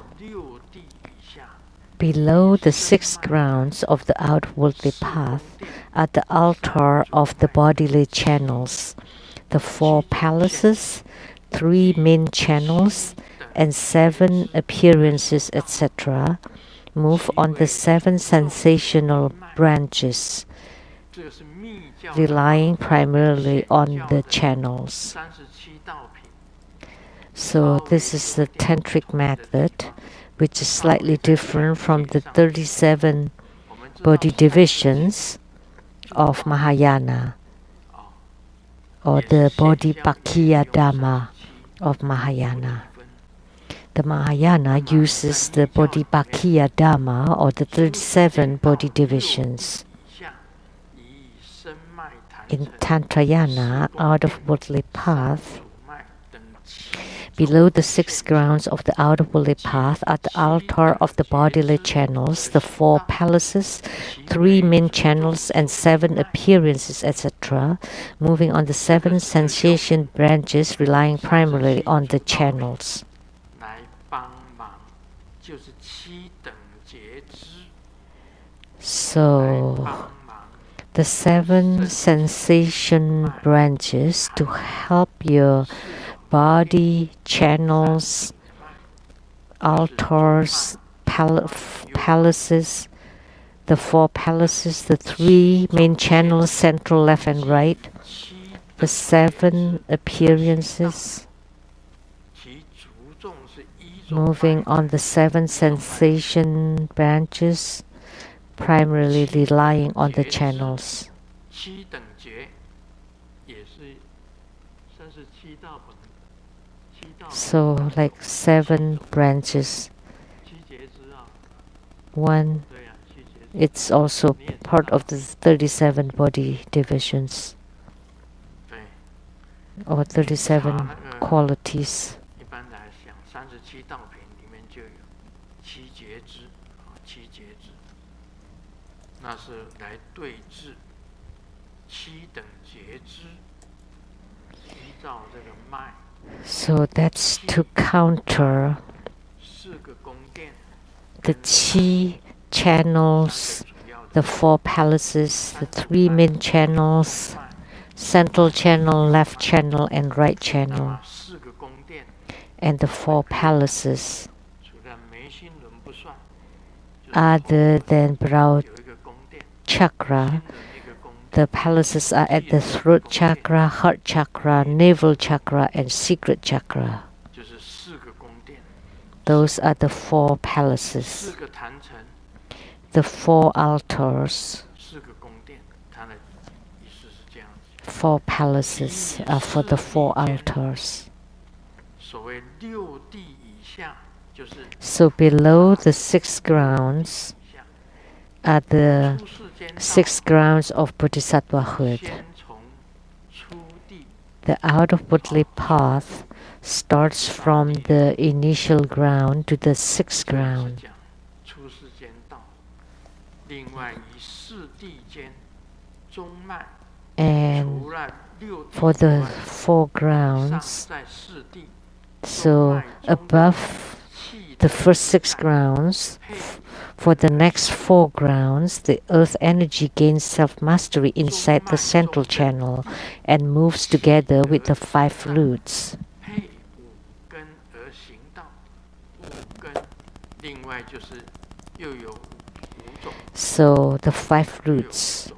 Speaker 2: below the 6 grounds of the outwardly path are the altar of the bodily channels, the 4 palaces, 3 main channels, and 7 appearances, etc. Move on the 7 sensational branches, relying primarily on the channels. So this is the tantric method, which is slightly different from the 37 body divisions of Mahayana, or the Bodhipakkhiya Dhamma of Mahayana. The Mahayana uses the Bodhipakkhiya Dhamma, or the 37 body divisions. In Tantrayana, out-of-worldly path, below the 6 grounds of the out-of-worldly path are the altar of the bodily channels, the 4 palaces, 3 main channels, and 7 appearances, etc., moving on the 7 sensation branches, relying primarily on the channels. So, the 7 sensation branches to help your body, channels, altars, palaces, the 4 palaces, the 3 main channels, central, left, and right, the 7 appearances, moving on the 7 sensation branches, primarily relying on the channels. So like 7 branches. 1, it's also part of the 37 body divisions, or 37 qualities. So that's to counter the qi channels the 4 palaces, the 3 main channels, central channel, left channel, and right channel, and the 4 palaces. Other than brow chakra, the palaces are at the throat chakra, heart chakra, navel chakra, and secret chakra. Those are the 4 palaces. The 4 altars. 4 palaces are for the 4 altars. So below the 6 grounds are the 6 grounds of bodhisattvahood. The out-of-bodily path starts from the initial ground to the 6th ground. And for the 4 grounds, so above the first 6 grounds, for the next 4 grounds, the earth energy gains self-mastery inside the central channel and moves together with the 5 roots. So the 5 roots,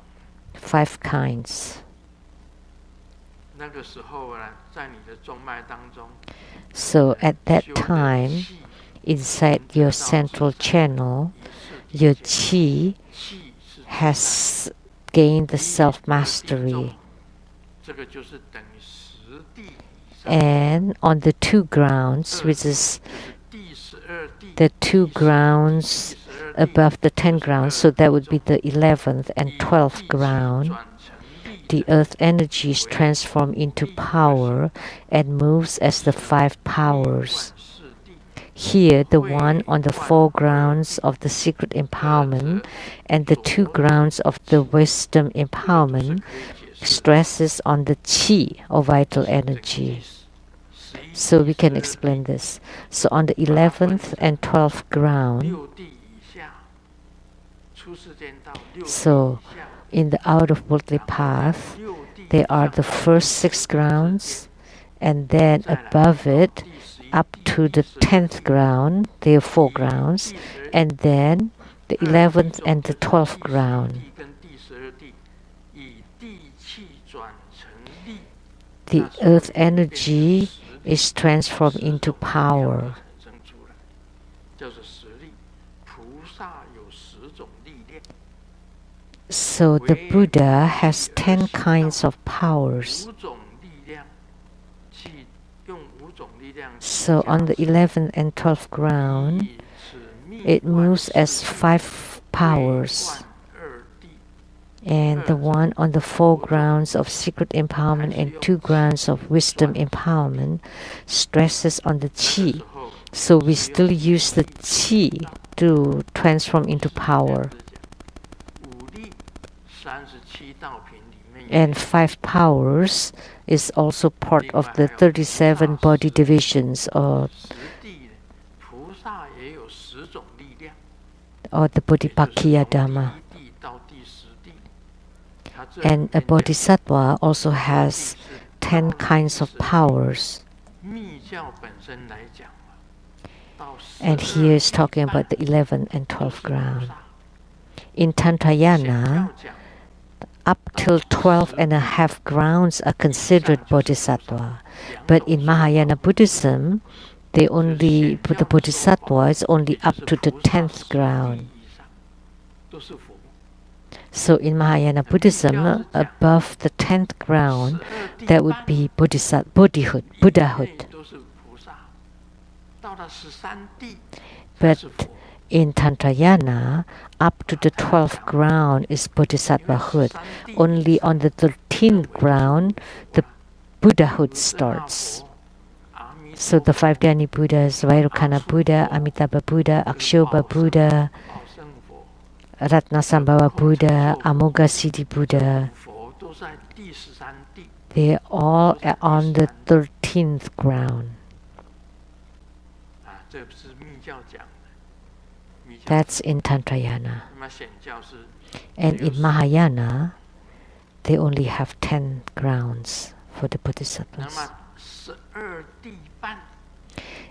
Speaker 2: 5 kinds. So at that time, inside your central channel, your qi has gained the self-mastery. And on the 2 grounds, which is the 2 grounds above the 10 grounds, so that would be the 11th and 12th ground, the earth energy is transformed into power and moves as the 5 powers. Here, the one on the 4 grounds of the secret empowerment and the 2 grounds of the wisdom empowerment stresses on the qi or vital energy. So we can explain this. So on the 11th and 12th ground, so in the out-of-bodily path, there are the first 6 grounds, and then above it, up to the 10th ground, there are 4 grounds, and then the 11th and the 12th ground. The earth energy is transformed into power. So the Buddha has 10 kinds of powers. So on the 11th and 12th ground, it moves as 5 powers. And the one on the 4 grounds of secret empowerment and 2 grounds of wisdom empowerment stresses on the qi. So we still use the qi to transform into power. And 5 powers is also part of the 37 body divisions or the Bodhipakkhiya Dhamma. And a bodhisattva also has 10 kinds of powers. And here is talking about the 11th and 12th ground. In Tantrayana, up till 12.5 grounds are considered bodhisattva. But in Mahayana Buddhism, the bodhisattva is only up to the 10th ground. So in Mahayana Buddhism, above the 10th ground, that would be Buddhahood. But in Tantrayana, up to the 12th ground is bodhisattvahood. Only on the 13th ground, the Buddhahood starts. So the 5 Dhyani Buddhas, Virocana Buddha, Amitabha Buddha, Akshobha Buddha, Ratnasambhava Buddha, Amoghasiddhi Buddha, they all are on the 13th ground. That's in Tantrayana.
Speaker 3: 那么显教是
Speaker 2: And in Mahayana, they only have 10 grounds for the
Speaker 3: 那
Speaker 2: bodhisattvas.
Speaker 3: 么12地半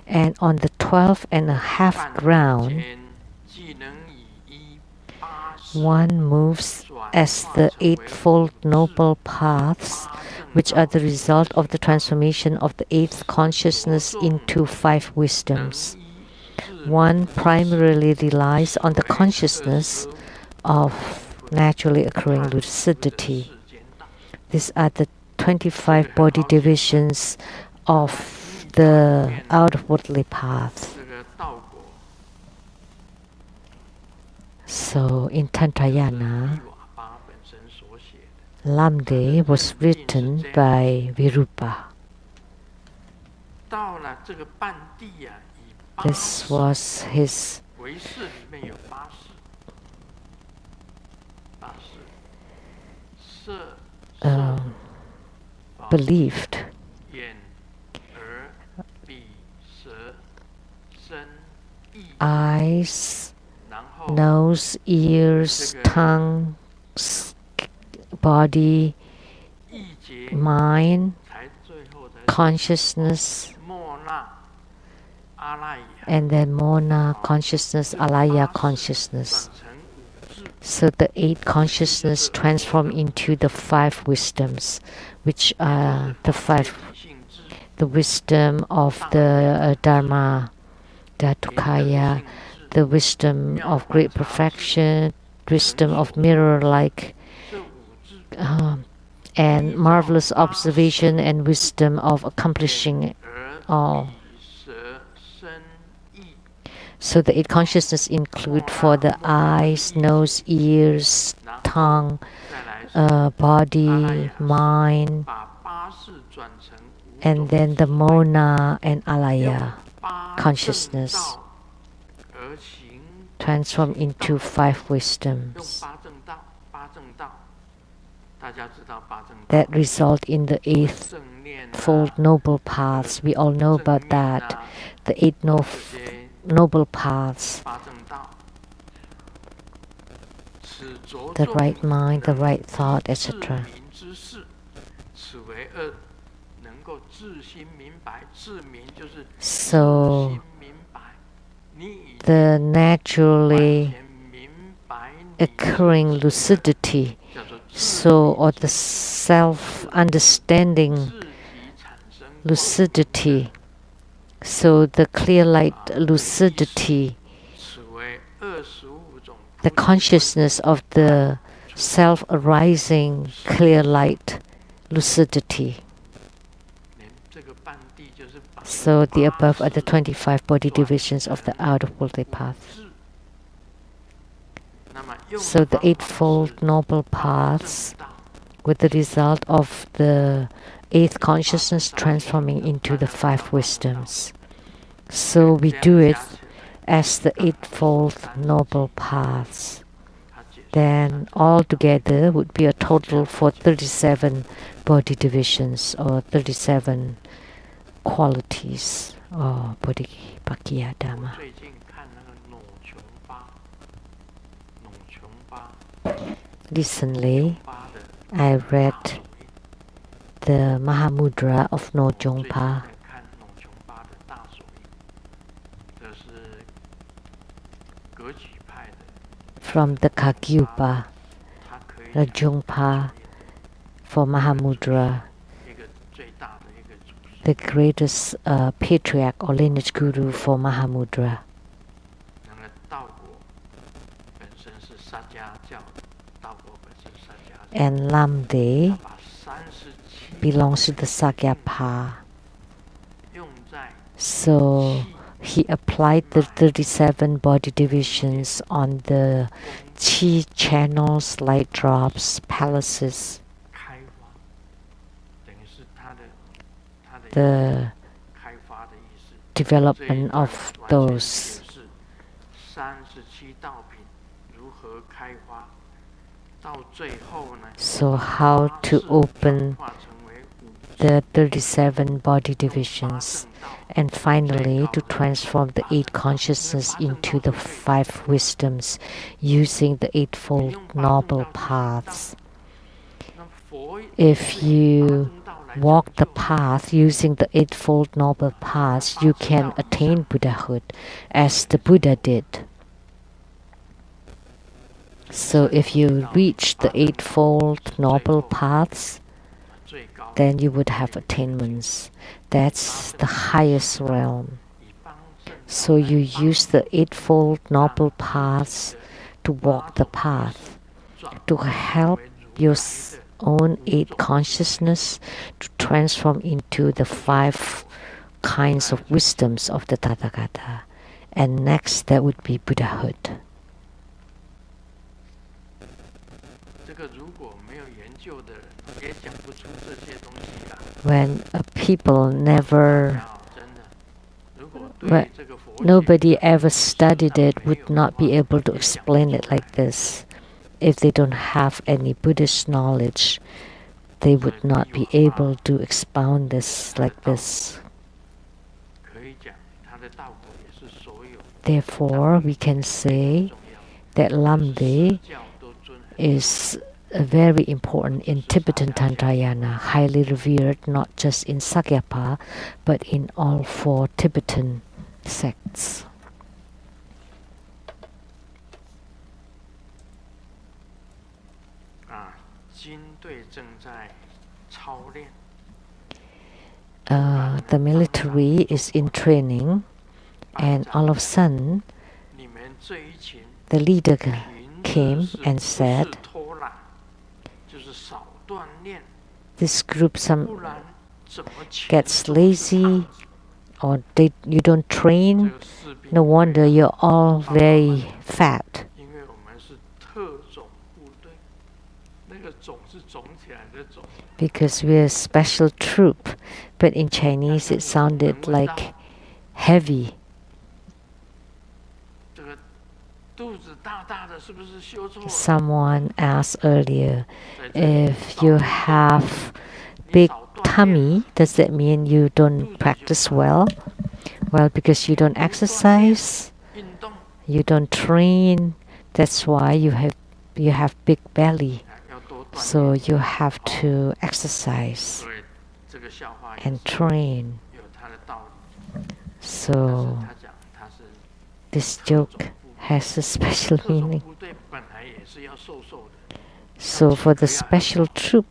Speaker 2: And on the 12 and a half
Speaker 3: 半
Speaker 2: ground,
Speaker 3: 间既能以一八识
Speaker 2: one moves
Speaker 3: 转
Speaker 2: as
Speaker 3: 化
Speaker 2: the
Speaker 3: 成为
Speaker 2: Eightfold Noble Paths,
Speaker 3: 八正
Speaker 2: which
Speaker 3: 道
Speaker 2: are the result of the transformation of the eighth consciousness into 5
Speaker 3: 能
Speaker 2: wisdoms.
Speaker 3: 依自
Speaker 2: One
Speaker 3: 无
Speaker 2: primarily relies on the
Speaker 3: 为
Speaker 2: consciousness
Speaker 3: 25
Speaker 2: of naturally occurring
Speaker 3: 25
Speaker 2: lucidity.
Speaker 3: 世间道
Speaker 2: These are the 25 body divisions of the outwardly path.
Speaker 3: 这个道果
Speaker 2: So in
Speaker 3: 是
Speaker 2: Tantrayana,
Speaker 3: 伊瓦巴本身所写的。
Speaker 2: Lamdre was written by Virupa.
Speaker 3: 到了这个半地啊，以八
Speaker 2: This
Speaker 3: 识
Speaker 2: was his
Speaker 3: 唯识里面有八识，八识色
Speaker 2: um,
Speaker 3: 法
Speaker 2: believed
Speaker 3: 眼、耳、鼻、舌、身、意，
Speaker 2: eyes,
Speaker 3: 然后
Speaker 2: nose, ears, tongue, body,
Speaker 3: 意结
Speaker 2: mind,
Speaker 3: 才最后才
Speaker 2: consciousness,
Speaker 3: 莫那阿赖耶
Speaker 2: and then Mona consciousness, Alaya
Speaker 3: 转
Speaker 2: consciousness.
Speaker 3: 成五智，
Speaker 2: So the 8 consciousness transform into the 5 wisdoms, which are the 5,
Speaker 3: 理性智，
Speaker 2: the wisdom of the Dharma,
Speaker 3: 灵
Speaker 2: Dhatukaya,
Speaker 3: 性智，
Speaker 2: the wisdom of great perfection, wisdom of mirror-like,
Speaker 3: 这五智
Speaker 2: and marvelous observation and wisdom of accomplishing
Speaker 3: 耳、
Speaker 2: all.
Speaker 3: 鼻、舌、身、意，
Speaker 2: So the 8 consciousness include for the eyes, nose, ears,
Speaker 3: 然后
Speaker 2: tongue,
Speaker 3: 再来是
Speaker 2: body, mind,
Speaker 3: 把八识转成五
Speaker 2: and
Speaker 3: 种
Speaker 2: then the Mona and Alaya
Speaker 3: 八
Speaker 2: consciousness
Speaker 3: 正道而行，
Speaker 2: transform into 5
Speaker 3: 用
Speaker 2: wisdoms
Speaker 3: 八正道，八正道，大家知道八正道
Speaker 2: that result in the 8th
Speaker 3: 正念啊
Speaker 2: fold noble paths. We all know
Speaker 3: 正
Speaker 2: about
Speaker 3: 面
Speaker 2: that.
Speaker 3: 啊
Speaker 2: The 8
Speaker 3: 这些
Speaker 2: noble paths,
Speaker 3: 八正道，此着
Speaker 2: the
Speaker 3: 重
Speaker 2: right mind, the
Speaker 3: 能
Speaker 2: right thought,
Speaker 3: 自
Speaker 2: etc.
Speaker 3: 明之事，此为二，能够自心明白，自明就是自
Speaker 2: So
Speaker 3: 心明白，你已经
Speaker 2: the
Speaker 3: 完
Speaker 2: naturally
Speaker 3: 全明白你
Speaker 2: occurring
Speaker 3: 自己
Speaker 2: lucidity,
Speaker 3: 叫做自
Speaker 2: so or the self-understanding
Speaker 3: 自体产生
Speaker 2: lucidity, so the clear light lucidity,
Speaker 3: 此为25种
Speaker 2: the
Speaker 3: 菩提
Speaker 2: consciousness of the self-arising clear light lucidity.
Speaker 3: 这个半地就是把
Speaker 2: So the above are the
Speaker 3: 八识
Speaker 2: 25 body divisions of the outwardly path.
Speaker 3: 那么用
Speaker 2: So the
Speaker 3: 方法
Speaker 2: eightfold
Speaker 3: 是
Speaker 2: noble
Speaker 3: 八
Speaker 2: paths,
Speaker 3: 正道
Speaker 2: with the result of the 8th consciousness transforming into the 5 wisdoms. So we do it as the eightfold noble paths.
Speaker 3: 他解释
Speaker 2: Then altogether would be a total for 37 body divisions or 37 qualities or bodhipakkhiya
Speaker 3: 我
Speaker 2: dhamma.
Speaker 3: 最近看那个傩琼巴
Speaker 2: Recently,
Speaker 3: 巴的
Speaker 2: I
Speaker 3: 大
Speaker 2: read
Speaker 3: 手印
Speaker 2: the Mahamudra of
Speaker 3: 我
Speaker 2: No
Speaker 3: 最近
Speaker 2: Jongpa
Speaker 3: 在看傩琼巴的大手印，这是格举派的，
Speaker 2: from the Kagyupa,
Speaker 3: 他可以
Speaker 2: the
Speaker 3: 看
Speaker 2: Jongpa for Mahamudra,
Speaker 3: 一个最大的一个主席。
Speaker 2: the greatest patriarch or lineage guru for Mahamudra.
Speaker 3: 那个道果本身是萨迦教，道果本身是萨迦教，
Speaker 2: And Lamdre
Speaker 3: 他把37
Speaker 2: belongs to the Sakyapa.
Speaker 3: 用在
Speaker 2: So he applied the 37 body divisions on the chi channels, light drops, palaces,
Speaker 3: 开发，等于是他的
Speaker 2: the
Speaker 3: 开发的意思。
Speaker 2: development of those.
Speaker 3: 37道品如何开发，到最后呢？
Speaker 2: So how to
Speaker 3: 八识
Speaker 2: open
Speaker 3: 转化成为五
Speaker 2: the 37 body divisions, and finally to transform the 8 consciousness into the 5 wisdoms using the 8-fold noble paths. If you walk the path using the 8-fold noble paths, you can attain Buddhahood as the Buddha did. So if you reach the 8-fold noble paths, then you would have attainments. That's the highest realm. So you use the 8-fold noble paths to walk the path, to help your own 8 consciousness to transform into the 5 kinds of wisdoms of the Tathagata. And next, that would be Buddhahood. When people nobody ever studied it, would not be able to explain it like this. If they don't have any Buddhist knowledge, they would not be able to expound this like this. Therefore, we can say that Lamdre is very important in Tibetan Tantrayana, highly revered not just in Sakyapa, but in all 4 Tibetan sects. The military is in training, and all of a sudden, the leader came and said, this group gets lazy, or you don't train, no wonder you're all very fat. Because we're a special troop, but in Chinese it sounded like heavy. Someone asked earlier, if you have big tummy, does that mean you don't practice well? Well, because you don't exercise, you don't train, that's why you have big belly. So you have to exercise and train. So this joke has a special meaning. So for the special troop,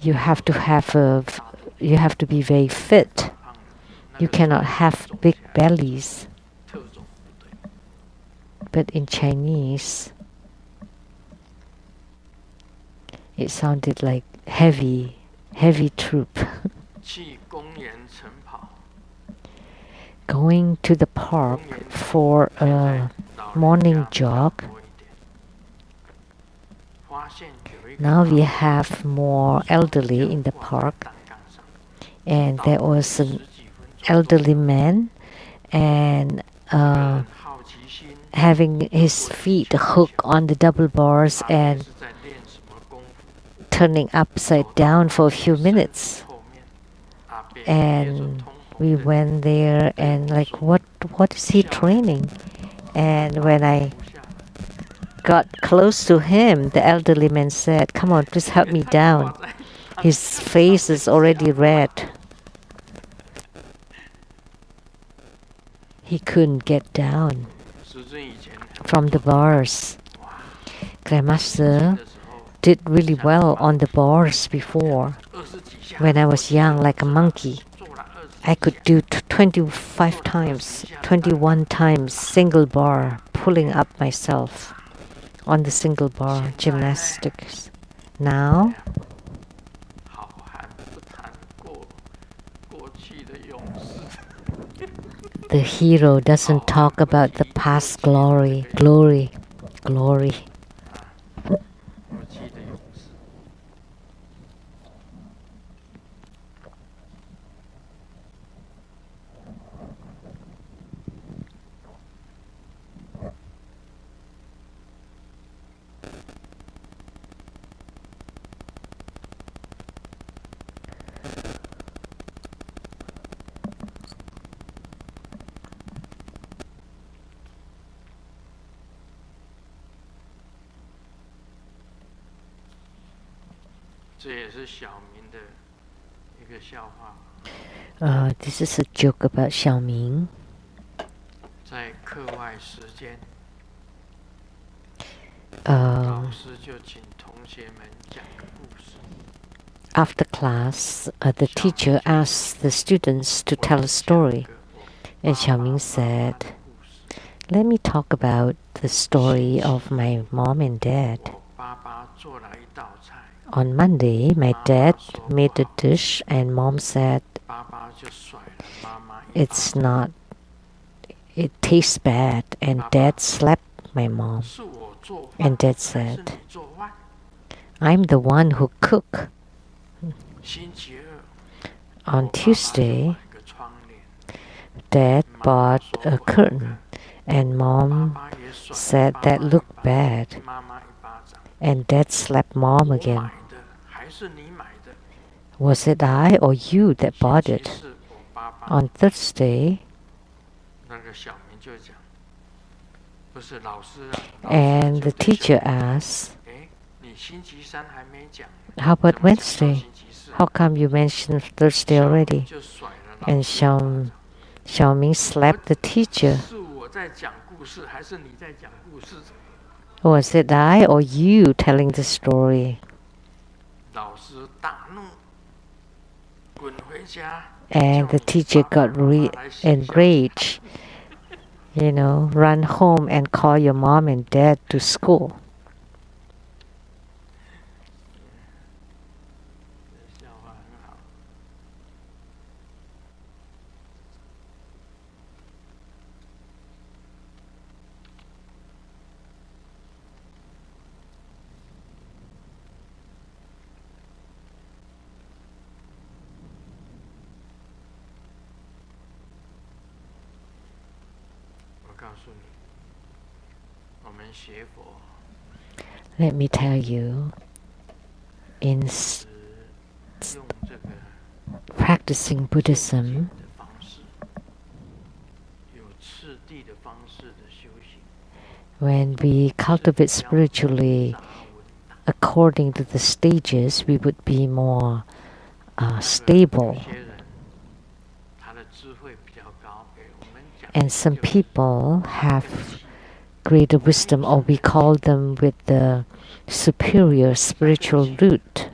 Speaker 2: you have to be very fit. You cannot have big bellies. But in Chinese, it sounded like heavy troop. Going to the park for a morning jog. Now we have more elderly in the park, and there was an elderly man and having his feet hooked on the double bars and turning upside down for a few minutes. And we went there and like, what is he training? And when I got close to him, the elderly man said, come on, please help me down. His face is already red. He couldn't get down from the bars. Grandmaster did really well on the bars before. When I was young, like a monkey, I could do 21 times single bar, pulling up myself on the single bar gymnastics. Now, the hero doesn't talk about the past glory. This is a joke about Xiaoming. After class, the teacher asked the students to tell a story, and Xiaoming said, "Let me talk about the story of my mom and dad. On Monday, my dad made a dish, and mom said, it tastes bad, and dad slapped my mom. And dad said, I'm the one who cooked. On Tuesday, dad bought a curtain, and mom said that looked bad, and dad slapped mom again. Was it I or you that bought it? On Thursday, and the teacher asked, how about Wednesday? How come you mentioned Thursday already? And Xiaoming slapped the teacher. Was it I or you telling the story? And the teacher got enraged. Run home and call your mom and dad to school. Let me tell you, in practicing Buddhism, when we cultivate spiritually according to the stages, we would be more stable. And some people have greater wisdom, or we call them with the superior spiritual root.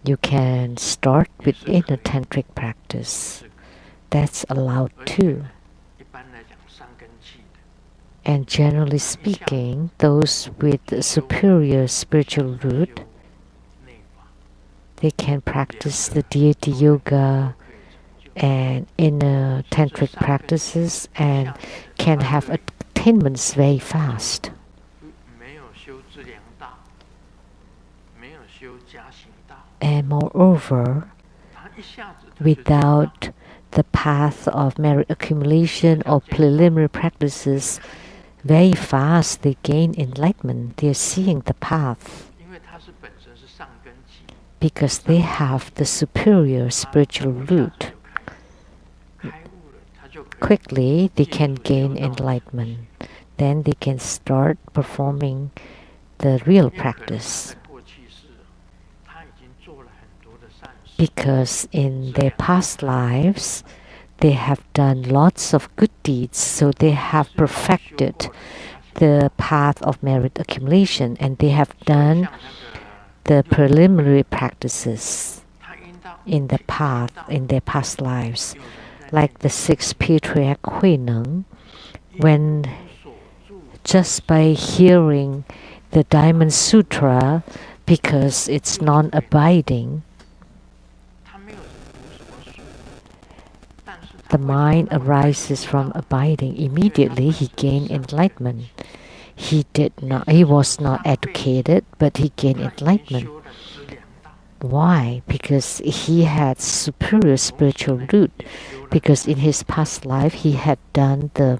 Speaker 2: You can start with inner tantric practice. That's allowed too. And generally speaking, those with superior spiritual root, they can practice the deity yoga and inner tantric practices and can have attainments very fast. And moreover, without the path of merit accumulation or preliminary practices, very fast they gain enlightenment. They are seeing the path because they have the superior spiritual root. Quickly they can gain enlightenment. Then they can start performing the real practice. Because in their past lives, they have done lots of good deeds, so they have perfected the path of merit accumulation, and they have done the preliminary practices in the path in their past lives. Like the sixth patriarch Huineng, when just by hearing the Diamond Sutra, because it's non-abiding, the mind arises from abiding. Immediately he gained enlightenment. He was not educated, but he gained enlightenment. Why? Because he had superior spiritual root. Because in his past life he had done the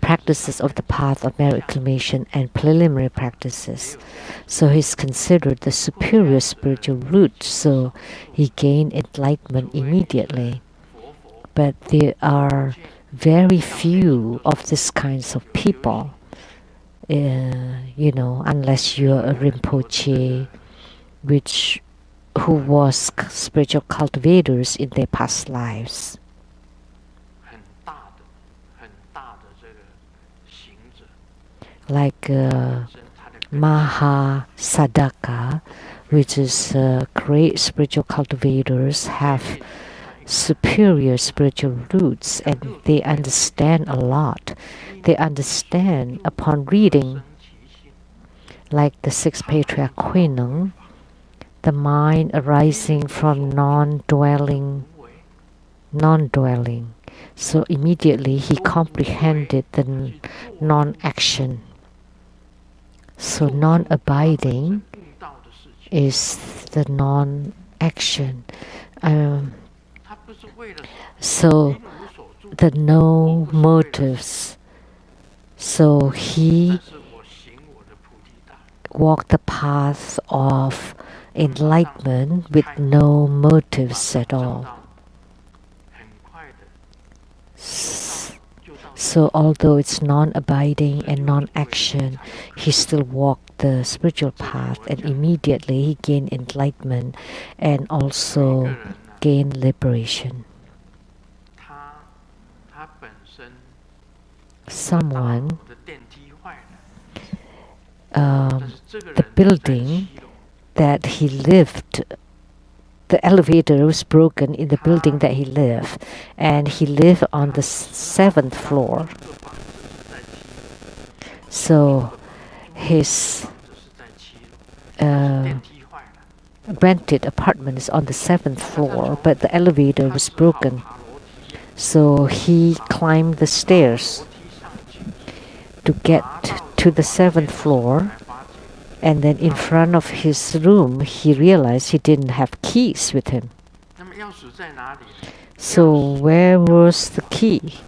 Speaker 2: practices of the path of merit accumulation and preliminary practices. So he's considered the superior spiritual root. So he gained enlightenment immediately. But there are very few of these kinds of people. unless you're a Rinpoche, who was spiritual cultivators in their past lives. Like Maha Sadaka, which is great spiritual cultivators, have superior spiritual roots and they understand a lot. They understand upon reading, like the sixth patriarch Huineng, the mind arising from non-dwelling. So immediately he comprehended the non-action. So non-abiding is the non-action. So the no motives. So he walked the path of enlightenment with no motives at all. So although it's non-abiding and non-action, he still walked the spiritual path and immediately he gained enlightenment and also gained liberation. Someone, the building that he lived, the elevator was broken in the building that he lived, and he lived on the 7th floor. So his rented apartment is on the 7th floor, but the elevator was broken. So he climbed the stairs to get to the 7th floor. And then in front of his room, he realized he didn't have keys with him. So where was the key?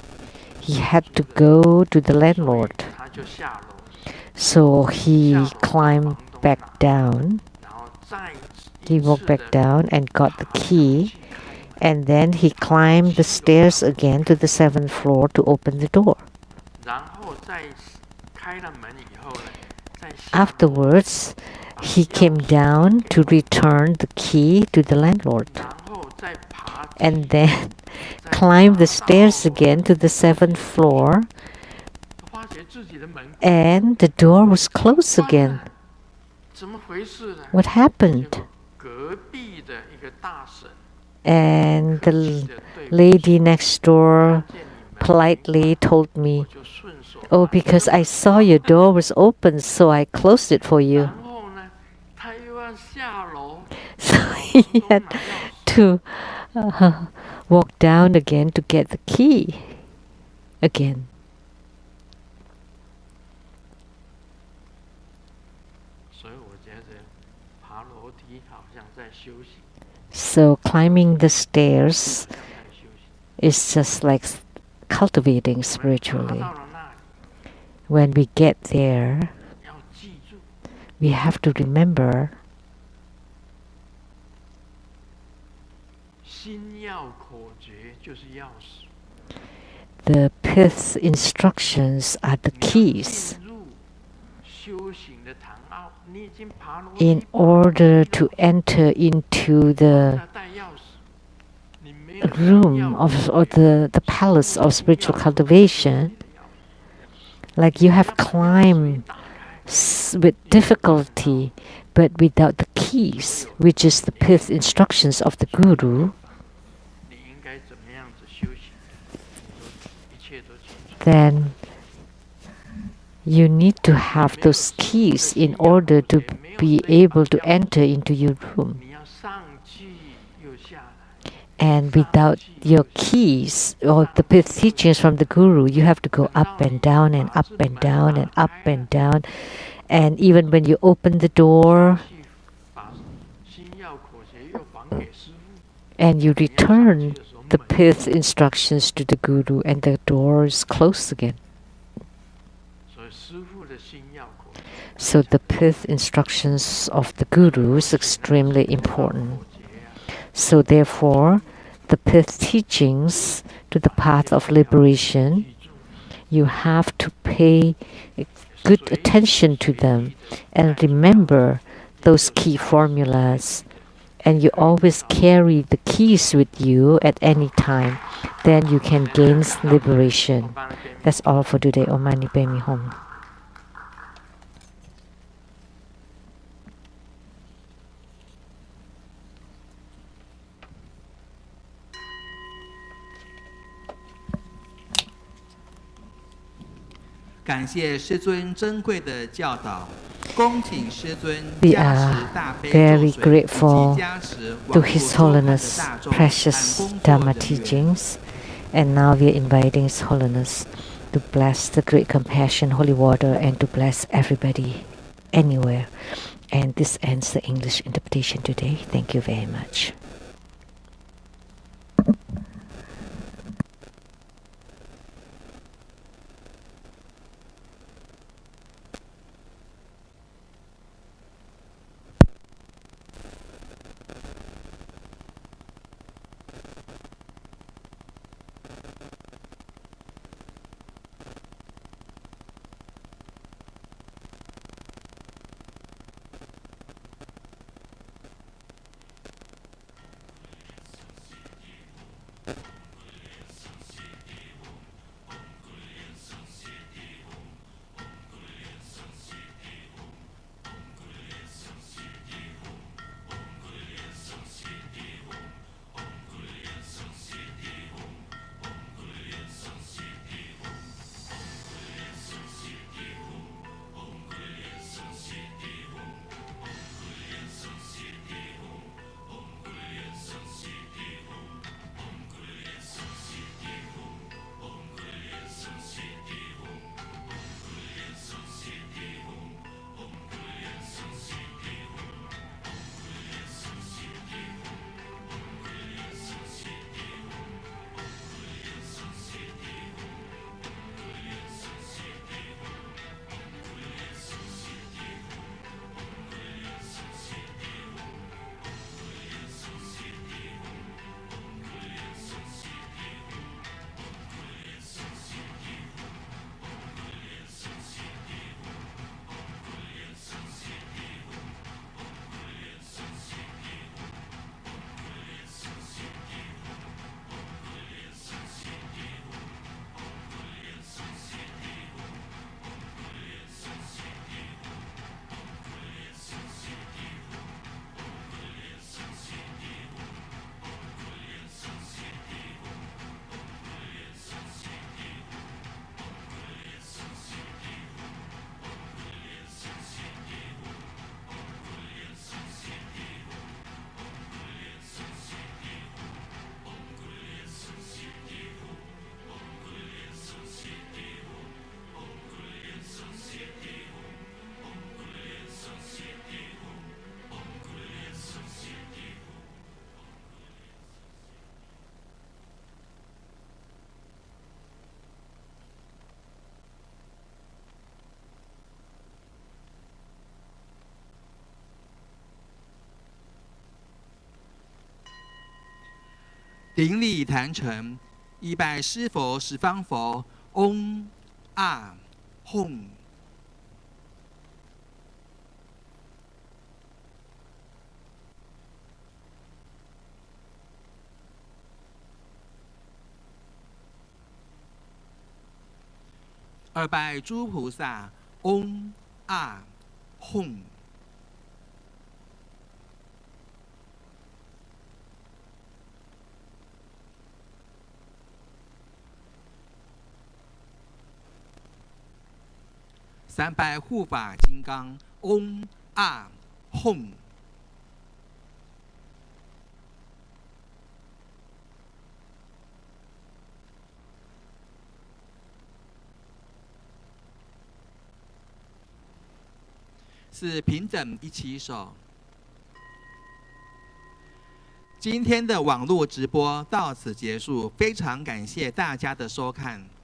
Speaker 2: He had to go to the landlord. So he climbed back down. He walked back down and got the key. And then he climbed the stairs again to the 7th floor to open the door. Afterwards, he came down to return the key to the landlord. And then climbed the stairs again to the 7th floor. And the door was closed again. What happened? And the lady next door politely told me, "Oh, because I saw your door was open, so I closed it for you." So he had to walk down again to get the key again. So climbing the stairs is just like cultivating spiritually. When we get there, we have to remember the pith instructions are the keys. In order to enter into the room or the palace of spiritual cultivation, like you have climbed with difficulty, but without the keys, which is the pith instructions of the Guru, then you need to have those keys in order to be able to enter into your room. And without your keys or the pith teachings from the Guru, you have to go up and down and up and down and up and down. And even when you open the door and you return the pith instructions to the Guru, and the door is closed again. So the pith instructions of the Guru is extremely important. So therefore, the pith teachings to the path of liberation, you have to pay good attention to them and remember those key formulas, and you always carry the keys with you at any time, then you can gain liberation. That's all for today. Om Mani Padme Hum.
Speaker 1: We are
Speaker 2: very grateful to His Holiness' precious Dharma teachings, and now we are inviting His Holiness to bless the Great Compassion Holy Water and to bless everybody anywhere. And this ends the English interpretation today. Thank you very much.
Speaker 1: 顶礼坛城，一拜师佛十方佛，嗡啊吽。二拜诸菩萨，嗡啊吽。三拜护法金刚，嗡啊吽。是平等一起手。今天的网络直播到此结束，非常感谢大家的收看。